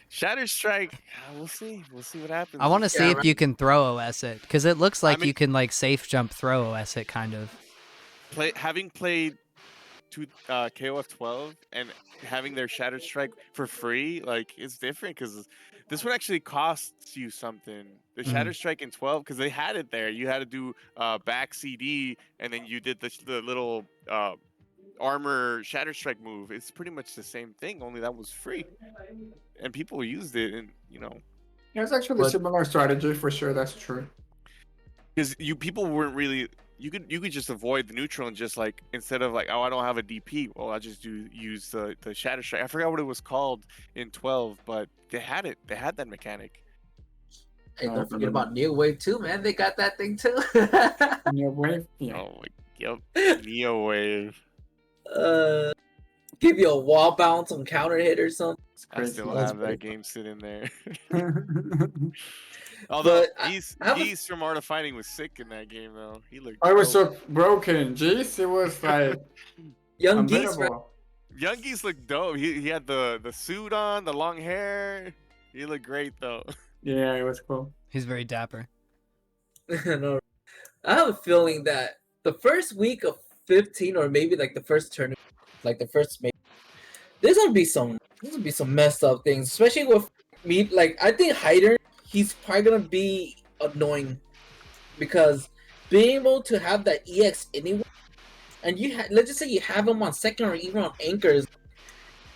Shatter Strike. We'll see. We'll see what happens. I want to see if right. you can throw OS it, because it looks like I mean- you can like safe jump throw OS it kind of. Having played KOF 12 and having their Shatter Strike for free, like it's different because this one actually costs you something. The Shatter Strike in 12, because they had it there. You had to do back CD, and then you did the little armor Shatter Strike move. It's pretty much the same thing, only that was free, and people used it, and Yeah, it's actually a similar strategy for sure. That's true. because people weren't really. You could just avoid the neutral and just like, instead of like, oh, I don't have a DP, well, I just use the Shatter Strike. I forgot what it was called in 12, but they had it. They had that mechanic. Hey, don't forget about Neo Wave too, man. They got that thing too. Neo Wave. Yeah. Oh my, yep, Neo Wave. Give you a wall bounce on counter hit or something. I still That's have that game sitting there. I Although But Geese from Art of Fighting was sick in that game though. He looked. was dope. so broken. Jeez, it was like Young Geese, right? unbeatable. Young Geese looked dope. He had the suit on, the long hair. He looked great though. Yeah, it was cool. He's very dapper. No, I have a feeling that the first week of 15, or maybe like the first tournament, like the first maybe, there's gonna be some messed up things, especially with me. Like I think Hyder, he's probably gonna be annoying because being able to have that EX anywhere, and let's just say you have him on second or even on anchors,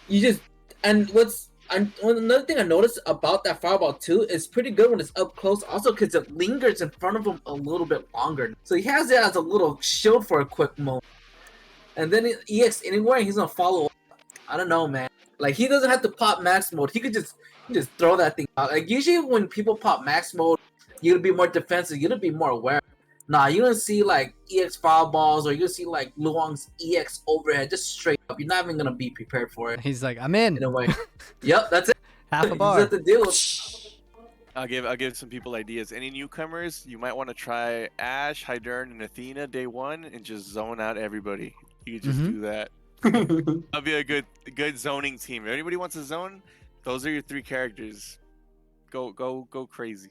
you just another thing I noticed about that fireball too is pretty good when it's up close, also because it lingers in front of him a little bit longer, so he has it as a little shield for a quick moment, and then EX anywhere and he's gonna follow up. I don't know, man. Like he doesn't have to pop max mode. He could just throw that thing out. Like usually when people pop max mode, you'll be more defensive. You'll be more aware. Nah, you don't see like EX fireballs, or you see like Luong's EX overhead just straight up. You're not even gonna be prepared for it. He's like, I'm in. In a way. Yep, that's it. Half a You bar. just have to deal with. I'll give some people ideas. Any newcomers, you might want to try Ash, Hydern, and Athena day one, and just zone out everybody. You could just do that. That'll be a good zoning team. If anybody wants a zone, those are your three characters. Go crazy.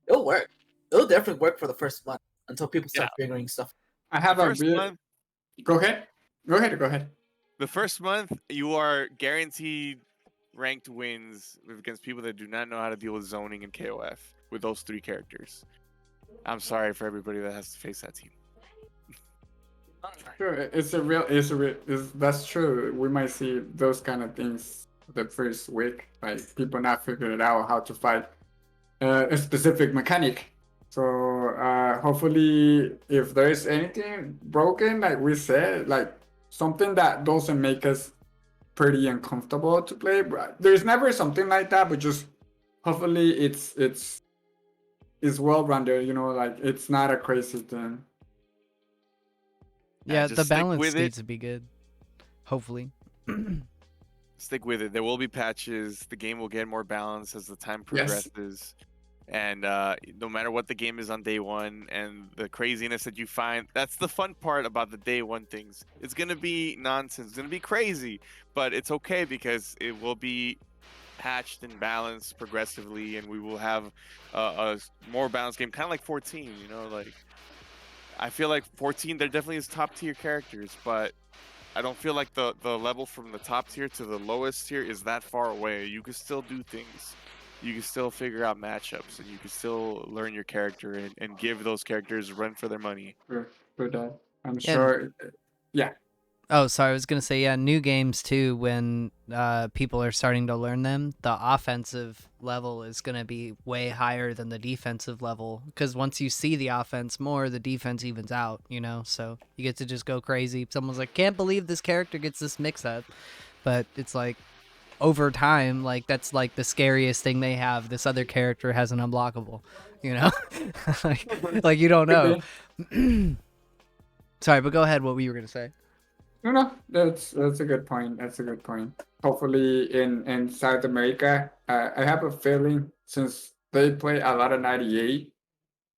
It'll work. It'll definitely work for the first month until people start figuring stuff. I have The first month, Go ahead. Go ahead. the first month, you are guaranteed ranked wins against people that do not know how to deal with zoning and KOF with those three characters. I'm sorry for everybody that has to face that team. Sure, that's true. We might see those kind of things the first week, like people not figuring out how to fight a specific mechanic. So hopefully, if there's anything broken, like we said, like something that doesn't make us pretty uncomfortable to play, there's never something like that. But just hopefully, it's well rounded. Like it's not a crazy thing. Yeah, just the stick balance with needs it. to be good. Hopefully. Stick with it. There will be patches. The game will get more balanced as the time progresses. And no matter what the game is on day one and the craziness that you find, that's the fun part about the day one things. It's going to be nonsense. It's going to be crazy, but it's okay because it will be patched and balanced progressively, and we will have a more balanced game, kind of like 14, like I feel like 14, there definitely is top tier characters, but I don't feel like the level from the top tier to the lowest tier is that far away. You can still do things. You can still figure out matchups, and you can still learn your character and give those characters a run for their money. For that, I'm sure. Yeah. Oh, sorry. I was going to say, yeah, new games too, when people are starting to learn them, the offensive level is going to be way higher than the defensive level. Because once you see the offense more, the defense evens out, you know? So you get to just go crazy. Someone's like, can't believe this character gets this mix up. But it's like, over time, like, that's like the scariest thing they have. This other character has an unblockable, you know? like you don't Could know. be. Sorry, but go ahead. What were you going to say? No, that's a good point. That's a good point. Hopefully, in South America, I have a feeling since they play a lot of 98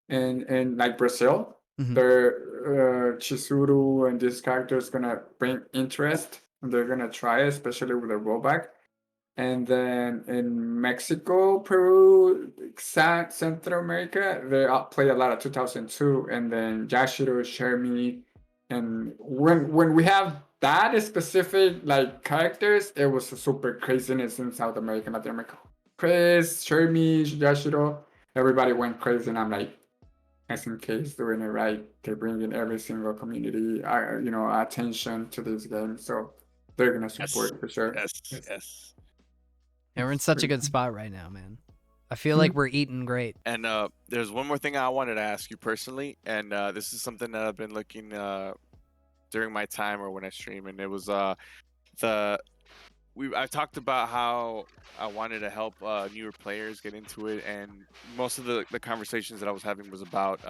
in like Brazil, Mhm. their Chizuru and this character is gonna bring interest, and they're gonna try, especially with the rollback. And then in Mexico, Peru, Central America, they play a lot of 2002, and then Yashiro, Shermie, and when we have that specific like characters, it was a super craziness in South America, Latin America. Chris, Shermie, Yashiro, everybody went crazy, and I'm like, SNK is doing it right. They bring in every single community, attention to this game, so they're gonna Yes, support for sure. yes, Yes. yes. Yeah, we're in It's such a pretty good cool. spot right now, man. I feel like we're eating great. And there's one more thing I wanted to ask you personally, and this is something that I've been looking during my time or when I stream, and it was the I talked about how I wanted to help newer players get into it, and most of the conversations that I was having was about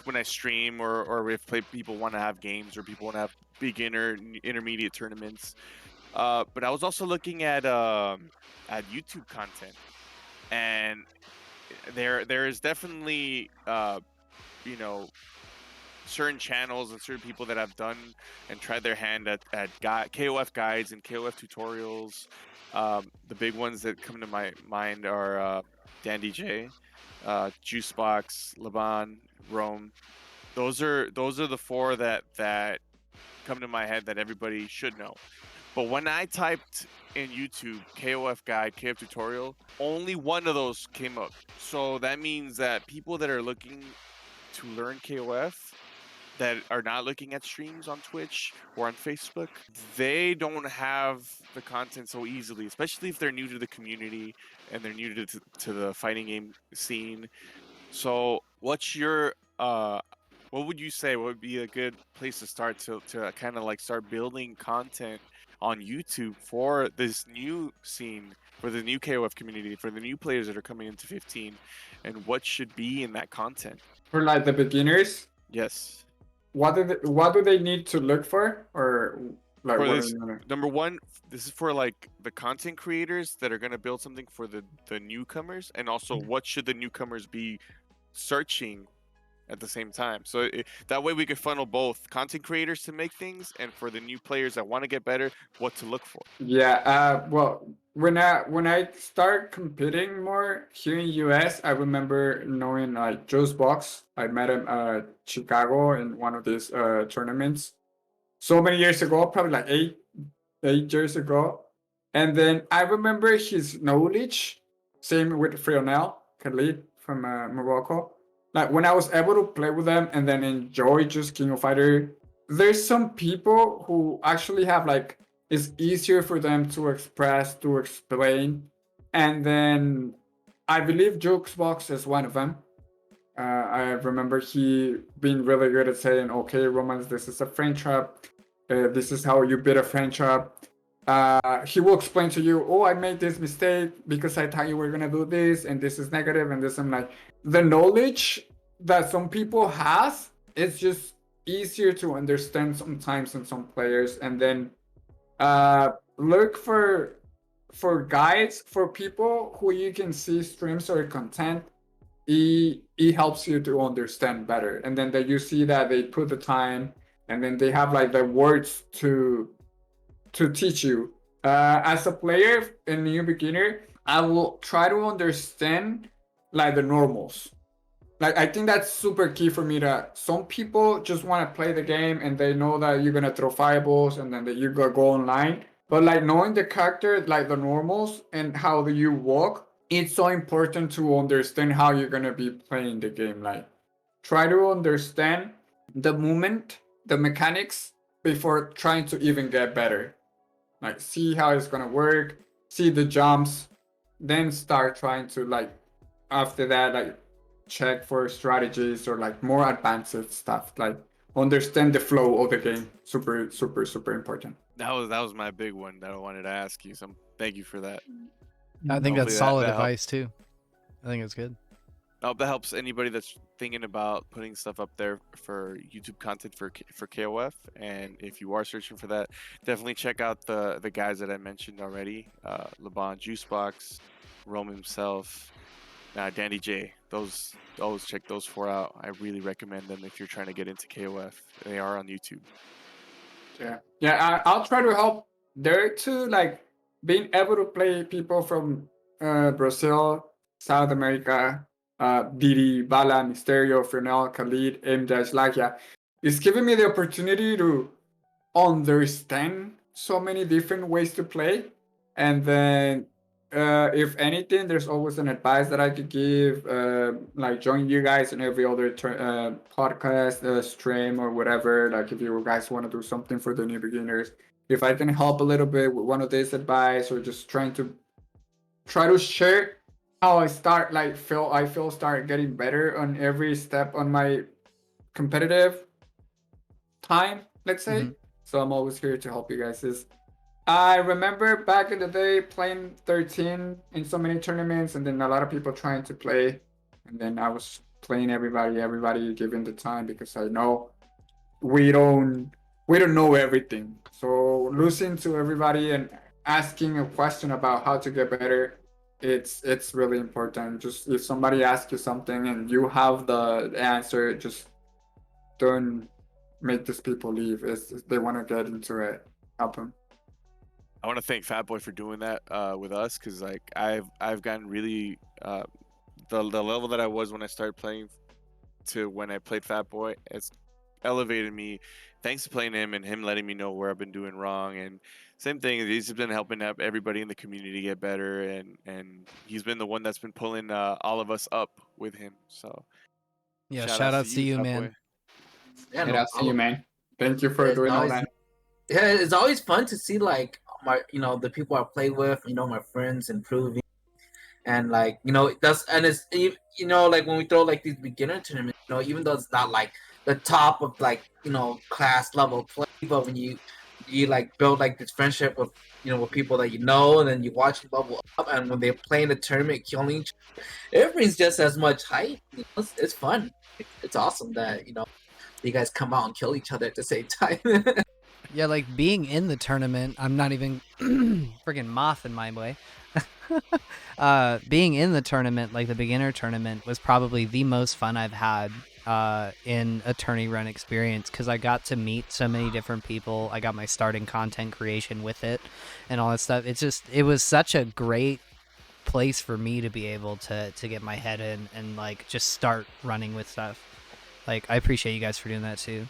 when I stream or if people want to have games or people want to have beginner, intermediate tournaments. But I was also looking at YouTube content, and there is definitely you know certain channels and certain people that have done and tried their hand at KOF guides and KOF tutorials. The big ones that come to my mind are Dan DJ, Juicebox, Laban, Rome. Those are the four that come to my head that everybody should know. But when I typed in YouTube KOF guide, KOF tutorial, only one of those came up. So that means that people that are looking to learn KOF that are not looking at streams on Twitch or on Facebook, they don't have the content so easily, especially if they're new to the community and they're new to the fighting game scene. So what's your what would you say would be a good place to start to kind of like start building content on YouTube for this new scene, for the new KOF community, for the new players that are coming into 15, and what should be in that content? For like the beginners, Yes. what do they need to look for, or like For what do this, you know? number one, this is for like the content creators that are going to build something for the newcomers, and also what should the newcomers be searching at the same time. So that way we could funnel both content creators to make things, and for the new players that want to get better, what to look for. Yeah. Well, when I start competing more here in US, I remember knowing like Joe's Box. I met him Chicago in one of these tournaments so many years ago, probably like 8 years ago. And then I remember his knowledge. Same with Frionel Khalid from Morocco. Like when I was able to play with them and then enjoy just King of Fighter, there's some people who actually have like it's easier for them to express, to explain. And then I believe Jokesbox is one of them. I remember he being really good at saying, okay, Romans, this is a friend trap. This is how you beat a friend trap. He will explain to you, oh, I made this mistake because I thought you were going to do this, and this is negative, and this. I'm like, the knowledge that some people has, it's just easier to understand sometimes in some players. And then look for guides for people who you can see streams or content. It helps you to understand better, and then that you see that they put the time, and then they have like the words to teach you. As a player, a new beginner, I will try to understand like the normals. Like I think that's super key for me. That some people just want to play the game and they know that you're gonna throw fireballs and then that you go online. But like knowing the character, like the normals and how do you walk, it's so important to understand how you're gonna be playing the game. Like try to understand the movement, the mechanics, before trying to even get better. Like see how it's gonna work, see the jumps, then start trying to like after that like check for strategies or like more advanced stuff. Like understand the flow of the game. Super, super, super important. That was my big one that I wanted to ask you. So thank you for that. I think Hopefully that's solid that advice too. I think it's good. I hope that helps anybody that's thinking about putting stuff up there for YouTube content for KOF. And if you are searching for that, definitely check out the guys that I mentioned already: Laban Juicebox, Rome himself, Dandy J. Those always check those four out. I really recommend them if you're trying to get into KOF. They are on YouTube. Yeah. I'll try to help there too. Like being able to play people from Brazil, South America, Didi, Bala, Misterio, Frenel, Khalid, M. Lakia. It's giving me the opportunity to understand so many different ways to play. And then, if anything, there's always an advice that I could give, like join you guys in every other podcast, stream, or whatever. Like, if you guys want to do something for the new beginners, if I can help a little bit with one of this advice, or just try to share how I feel start getting better on every step on my competitive time, let's say. So I'm always here to help you guys. I remember back in the day playing 13 in so many tournaments, and then a lot of people trying to play, and then I was playing everybody giving the time, because I know we don't know everything. So listening to everybody and asking a question about how to get better, it's really important. Just if somebody asks you something and you have the answer, just don't make these people leave. If they want to get into it, help them. I want to thank Fatboi for doing that with us, because like I've gotten really the level that I was when I started playing to when I played Fatboi. It's elevated me thanks to playing him and him letting me know where I've been doing wrong. And same thing, he's been helping everybody in the community get better, and he's been the one that's been pulling all of us up with him. So yeah, shout outs to you, man. Yeah, And I'll see you, man. Thank you for doing all that. Yeah, it's always fun to see like the people I play with, my friends improving, and like it's like when we throw like these beginner tournaments, even though it's not like the top of like class level play, but when you like build like this friendship with with people that and then you watch them level up, and when they're playing the tournament, killing each other, it brings just as much hype. It's fun. It's awesome that you guys come out and kill each other at the same time. Yeah, like being in the tournament, I'm not even friggin' moth in my way. Being in the tournament, like the beginner tournament, was probably the most fun I've had in a tourney run experience, because I got to meet so many different people. I got my starting content creation with it and all that stuff. It was such a great place for me to be able to get my head in and like just start running with stuff. Like, I appreciate you guys for doing that too.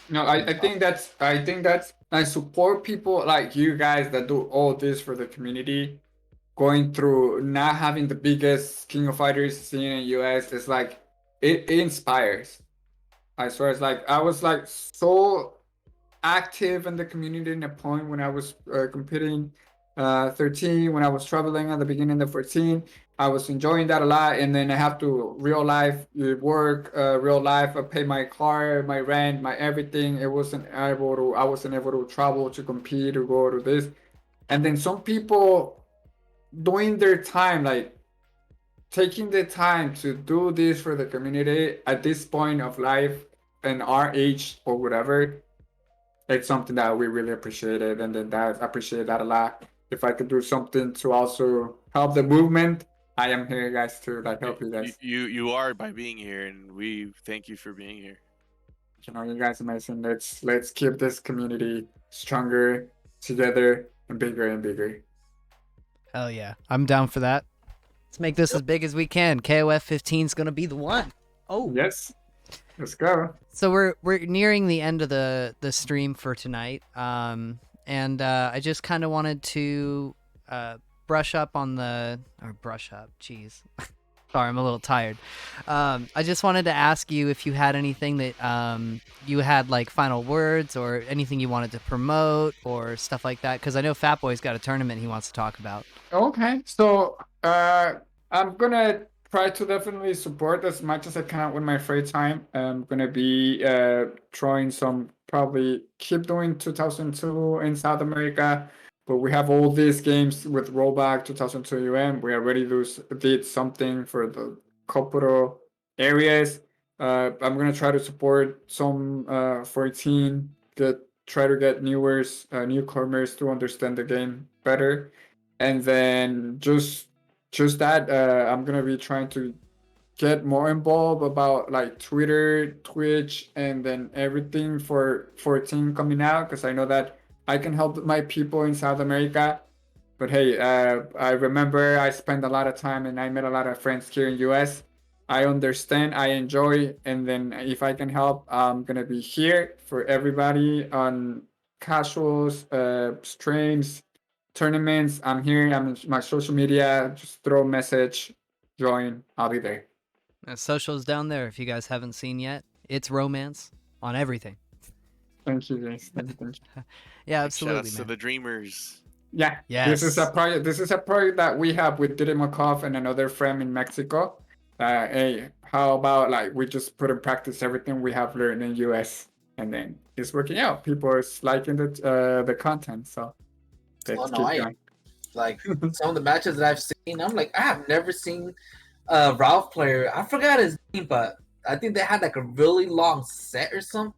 No, I think that's I support people like you guys that do all this for the community. Going through not having the biggest King of Fighters scene in US, it's like it inspires. I swear, it's like I was like so active in the community in a point when I was competing 13, when I was traveling at the beginning of 14. I was enjoying that a lot, and then I have to real life work, real life. I pay my car, my rent, my everything. I wasn't able to travel to compete or go to this. And then some people doing their time, like taking the time to do this for the community at this point of life and our age or whatever. It's something that we really appreciated, and then that appreciate that a lot. If I could do something to also help the movement, I am here, guys, to like help you guys. You are by being here, and we thank you for being here. You guys are amazing. Let's keep this community stronger, together, and bigger and bigger. Hell yeah, I'm down for that. Let's make this as big as we can. KOF 15 is gonna be the one. Oh yes, let's go. So we're nearing the end of the stream for tonight. And I just kind of wanted to brush up. Jeez. Sorry, I'm a little tired. I just wanted to ask you if you had anything that you had like final words or anything you wanted to promote or stuff like that. Because I know Fatboi's got a tournament he wants to talk about. Okay, so I'm gonna try to definitely support as much as I can with my free time. I'm gonna be trying some probably keep doing 2002 in South America, but we have all these games with rollback 2002 UN. We already did something for the couple areas. I'm gonna try to support some 14, try to get newcomers to understand the game better, and then just that I'm gonna be trying to get more involved about like Twitter, Twitch, and then everything for 14 coming out, because I know that I can help my people in South America. But hey, I remember I spent a lot of time and I met a lot of friends here in US. I understand, I enjoy, and then if I can help, I'm gonna be here for everybody on casuals, streams, tournaments. I'm here. I'm on my social media. Just throw a message, join. I'll be there. Socials down there, if you guys haven't seen yet. It's Romance on everything. Thank you, guys. Thank you. Yeah, Shout absolutely, outs to man. the Dreamers. Yeah. Yes. This is a project that we have with Didymokov and another friend in Mexico. Hey, how about like we just put in practice everything we have learned in US, and then it's working out. People are liking the content, so let's keep going. Like some of the matches that I've seen, I'm like, I have never seen a Ralph player. I forgot his name, but I think they had like a really long set or something.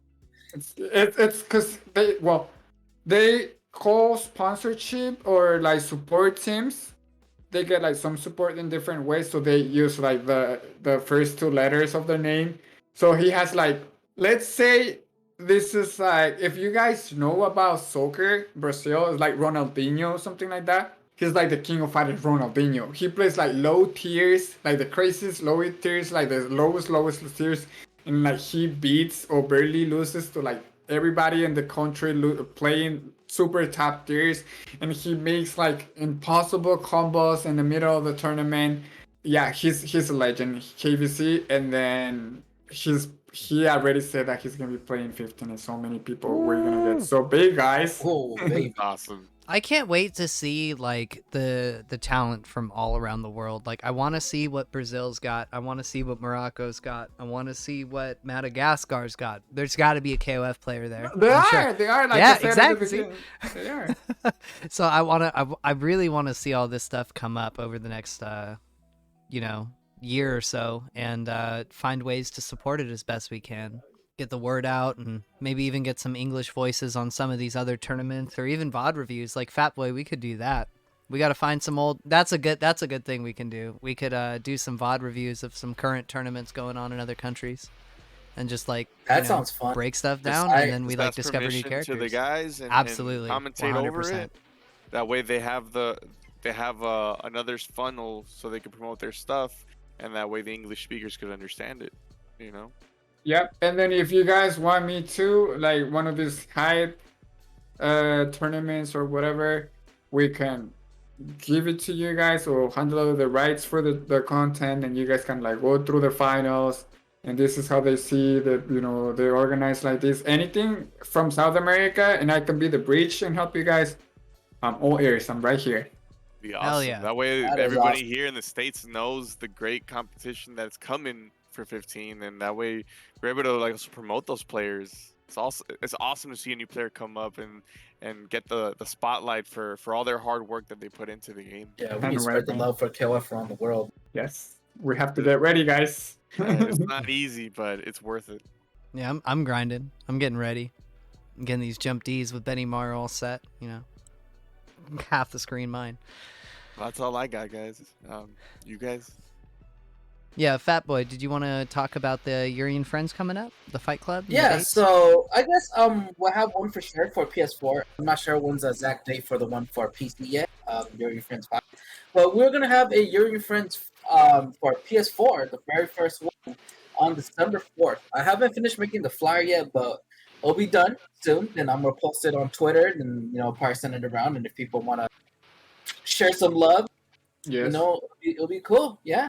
It's because they call sponsorship or like support teams. They get like some support in different ways, so they use like the first two letters of their name. So he has like, let's say this is like, if you guys know about soccer, Brazil is like Ronaldinho, something like that. He's like the king of fighters, Ronaldinho. He plays like low tiers, like the craziest low tiers, like the lowest tiers, and like he beats or barely loses to like everybody in the country playing super top tiers, and he makes like impossible combos in the middle of the tournament. Yeah, he's a legend, KVC, and then he already said that he's gonna be playing 15, and so many people we're gonna get so big, guys. Oh, baby. Awesome. I can't wait to see like the talent from all around the world. Like I want to see what Brazil's got. I want to see what Morocco's got. I want to see what Madagascar's got. There's got to be a KOF player there. They are like, yeah, I said exactly. at the beginning. They are. So I really want to see all this stuff come up over the next year or so, and find ways to support it as best we can. Get the word out, and maybe even get some English voices on some of these other tournaments, or even VOD reviews like Fatboi. We could do that. We got to find some old. That's a good thing we can do. We could do some VOD reviews of some current tournaments going on in other countries, and just like Sounds fun. break stuff down, and then we like discover new permission characters to the guys and, absolutely and commentate 100%. over it. That way they have another funnel so they can promote their stuff, and that way the English speakers could understand it. Yep. And then if you guys want me to, like one of these hype tournaments or whatever, we can give it to you guys or handle the rights for the content, and you guys can like go through the finals, and this is how they see that, they're organized like this. Anything from South America, and I can be the bridge and help you guys. I'm all ears. I'm right here. Be awesome. Hell yeah. That way That is everybody awesome. here in the States knows the great competition that's coming for 15, and that way we're able to like also promote those players. It's awesome to see a new player come up and get the spotlight for all their hard work that they put into the game. Yeah, we need to spread the love for KOF around the world. Yes. We have to get ready, guys. It's not easy, but it's worth it. Yeah, I'm grinding. I'm getting ready. I'm getting these jump Ds with Benny Mar all set. Half the screen mine. Well, that's all I got, guys. You guys? Yeah, Fatboi, did you want to talk about the Yuri and Friends coming up? The Fight Club? and the Yeah, dates? so I guess we'll have one for sure for PS4. I'm not sure when's the exact date for the one for PC yet. Yuri Friends 5. But we're gonna have a Yuri Friends for PS4, the very first one, on December 4th. I haven't finished making the flyer yet, but it'll be done soon. Then I'm gonna post it on Twitter and probably send it around. And if people wanna share some love, Yes. it'll be cool. Yeah.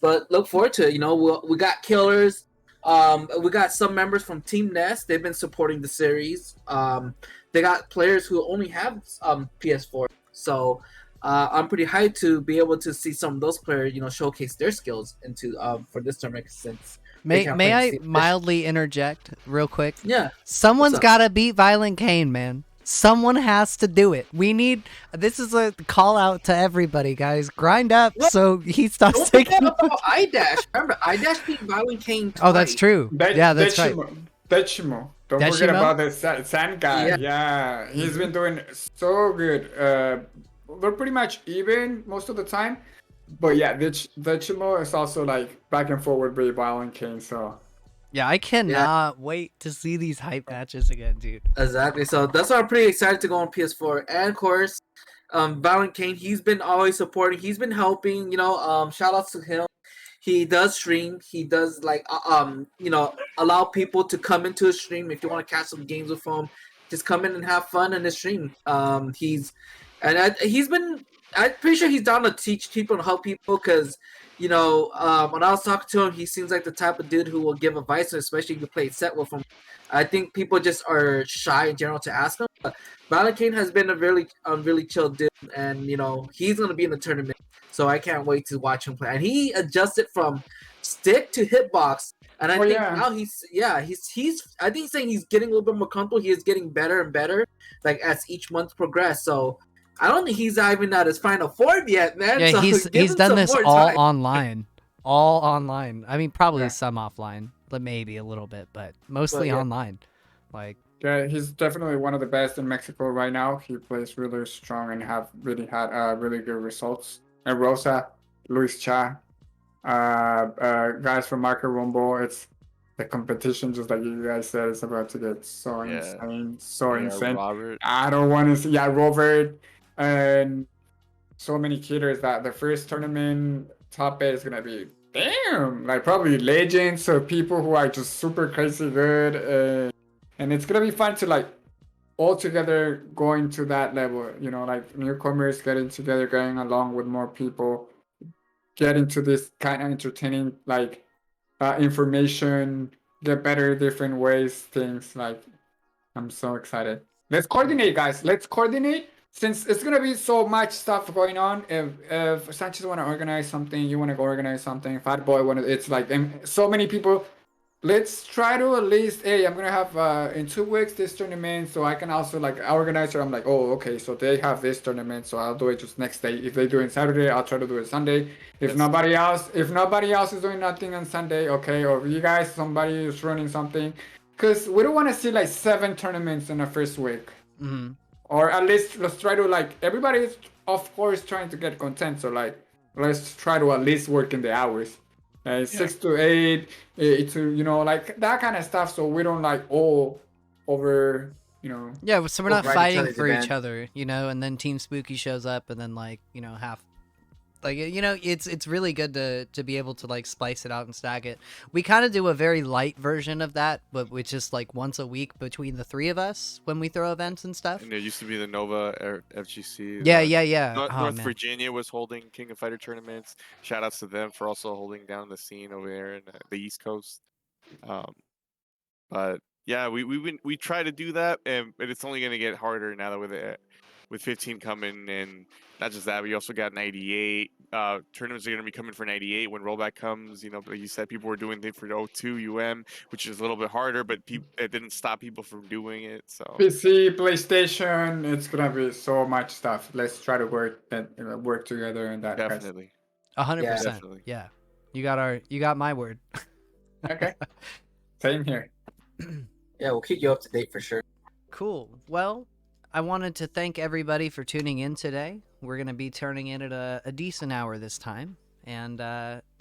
but look forward to it. You know, we got killers. We got some members from Team Nest. They've been supporting the series. They got players who only have PS4. So I'm pretty hyped to be able to see some of those players, you know, showcase their skills into for this tournament since. May I mildly interject real quick? Yeah. Someone's got to beat Violent Kane, man. Someone has to do it. This is a call out to everybody, guys. Grind up so he stops taking. Don't forget about iDash. Remember, iDash beat Violent Kane twice. Oh, that's true. Yeah, that's right. Decimo. Don't forget about the Sand guy. Yeah, he's been doing so good. They're pretty much even most of the time. But yeah, Decimo is also like back and forth with Violent Kane, so. Yeah, I cannot wait to see these hype matches again, dude. Exactly. So that's why I'm pretty excited to go on PS4. And of course, Violent Kane, he's been always supporting. He's been helping. You know, shout outs to him. He does stream. He does like you know, allow people to come into his stream if you want to catch some games with him. Just come in and have fun in his stream. He's been. I'm pretty sure he's down to teach people and help people because, you know, when I was talking to him, he seems like the type of dude who will give advice, especially if you play set with him. I think people just are shy in general to ask him. But Violent Kane has been a really chill dude, and you know he's gonna be in the tournament, so I can't wait to watch him play. And he adjusted from stick to hitbox, and I think now he's I think he's saying he's getting a little bit more comfortable. He is getting better and better, like as each month progresses. So. I don't think he's even at his final form yet, man. Yeah, so he's done this all online. All online. I mean, probably some offline, but maybe a little bit, but mostly online. Like, yeah, he's definitely one of the best in Mexico right now. He plays really strong and have really had really good results. And Rosa, Luis Cha, guys from Marco Rumble. It's the competition, just like you guys said, is about to get so insane, insane. Robert. I don't want to see Robert. And so many killers that the first tournament top 8 is gonna be like probably legends or people who are just super crazy good, and it's gonna be fun to like all together going to that level, you know, like newcomers getting together, going along with more people, getting to this kind of entertaining like information, get better different ways, things like. I'm so excited. Let's coordinate, guys. Let's coordinate. Since it's gonna be so much stuff going on, if Sanchez wanna organize something, you wanna go organize something, Fatboi it's like so many people. Let's try to at least, hey, I'm gonna have in 2 weeks this tournament, so I can also like organize. I'm like, oh, okay, so they have this tournament, so I'll do it just next day. If they do it Saturday, I'll try to do it Sunday. If nobody else is doing nothing on Sunday, okay, or you guys, somebody is running something, because we don't want to see like 7 tournaments in the first week. Mm-hmm. Or at least let's try to like everybody is of course trying to get content, so like let's try to at least work in the hours, 6 to 8, to you know like that kind of stuff, so we don't like all over, you know. Yeah, so we're not fighting for each other, you know, and then Team Spooky shows up, and then like you know like, you know, it's really good to be able to like splice it out and stack it. We kind of do a very light version of that, but which just like once a week between the 3 of us when we throw events and stuff. And there used to be the Nova FGC. Yeah. North Virginia was holding King of Fighter tournaments. Shout outs to them for also holding down the scene over there in the East Coast. But yeah, we try to do that, but it's only gonna get harder now that with 15 coming, and not just that, we also got 98. Tournaments are going to be coming for 98 when rollback comes. You know, like you said, people were doing things for 02 which is a little bit harder, but it didn't stop people from doing it. So PC, PlayStation, it's gonna be so much stuff. Let's try to work together in that. Definitely. 100%. Yeah, you got my word. Okay. Same here. Yeah, we'll keep you up to date for sure. Cool. Well, I wanted to thank everybody for tuning in today. We're going to be turning in at a decent hour this time. And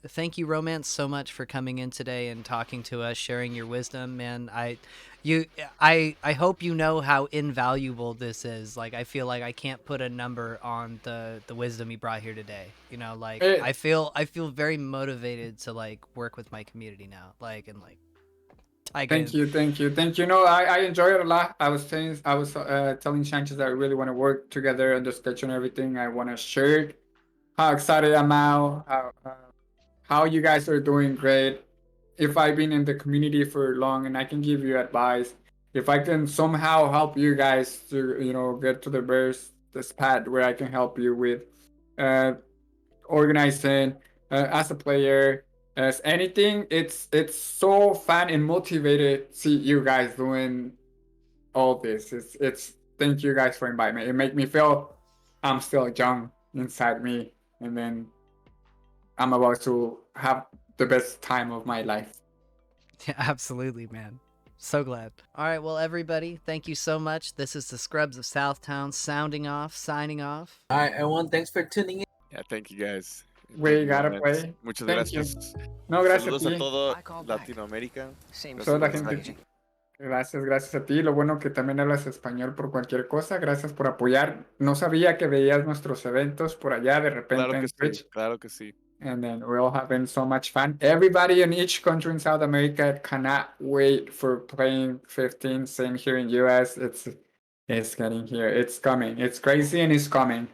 thank you, Romance, so much for coming in today and talking to us, sharing your wisdom. Man, I hope you know how invaluable this is. Like, I feel like I can't put a number on the wisdom you brought here today. You know, like I feel very motivated to like work with my community now. Like, and like, Thank you. No, I enjoy it a lot. I was telling Sanchez that I really want to work together on the sketch and everything. I want to share how excited I'm now, how you guys are doing great. If I've been in the community for long and I can give you advice, if I can somehow help you guys to, get to the best path where I can help you with uh, organizing as a player, as anything, it's so fun and motivated to see you guys doing all this. It's thank you guys for inviting me. It make me feel I'm still young inside me, and then I'm about to have the best time of my life. Yeah, absolutely, man. So glad. All right, well, everybody, thank you so much. This is the Scrubs of Southtown signing off. All right, everyone, thanks for tuning in. Yeah, thank you guys. We Thank you, gotta Romance. play. Muchas Thank you. gracias. No, gracias Saludos a a ti. todo Latinoamérica. Toda la gente. Gracias a ti. Lo bueno que también hablas español por cualquier cosa. Gracias por apoyar. No sabía que veías nuestros eventos por allá de repente Claro que en sí, Twitch. claro que sí. And then we're all having so much fun. Everybody in each country in South America cannot wait for playing 15. Same here in US. It's getting here. It's coming. It's crazy and it's coming.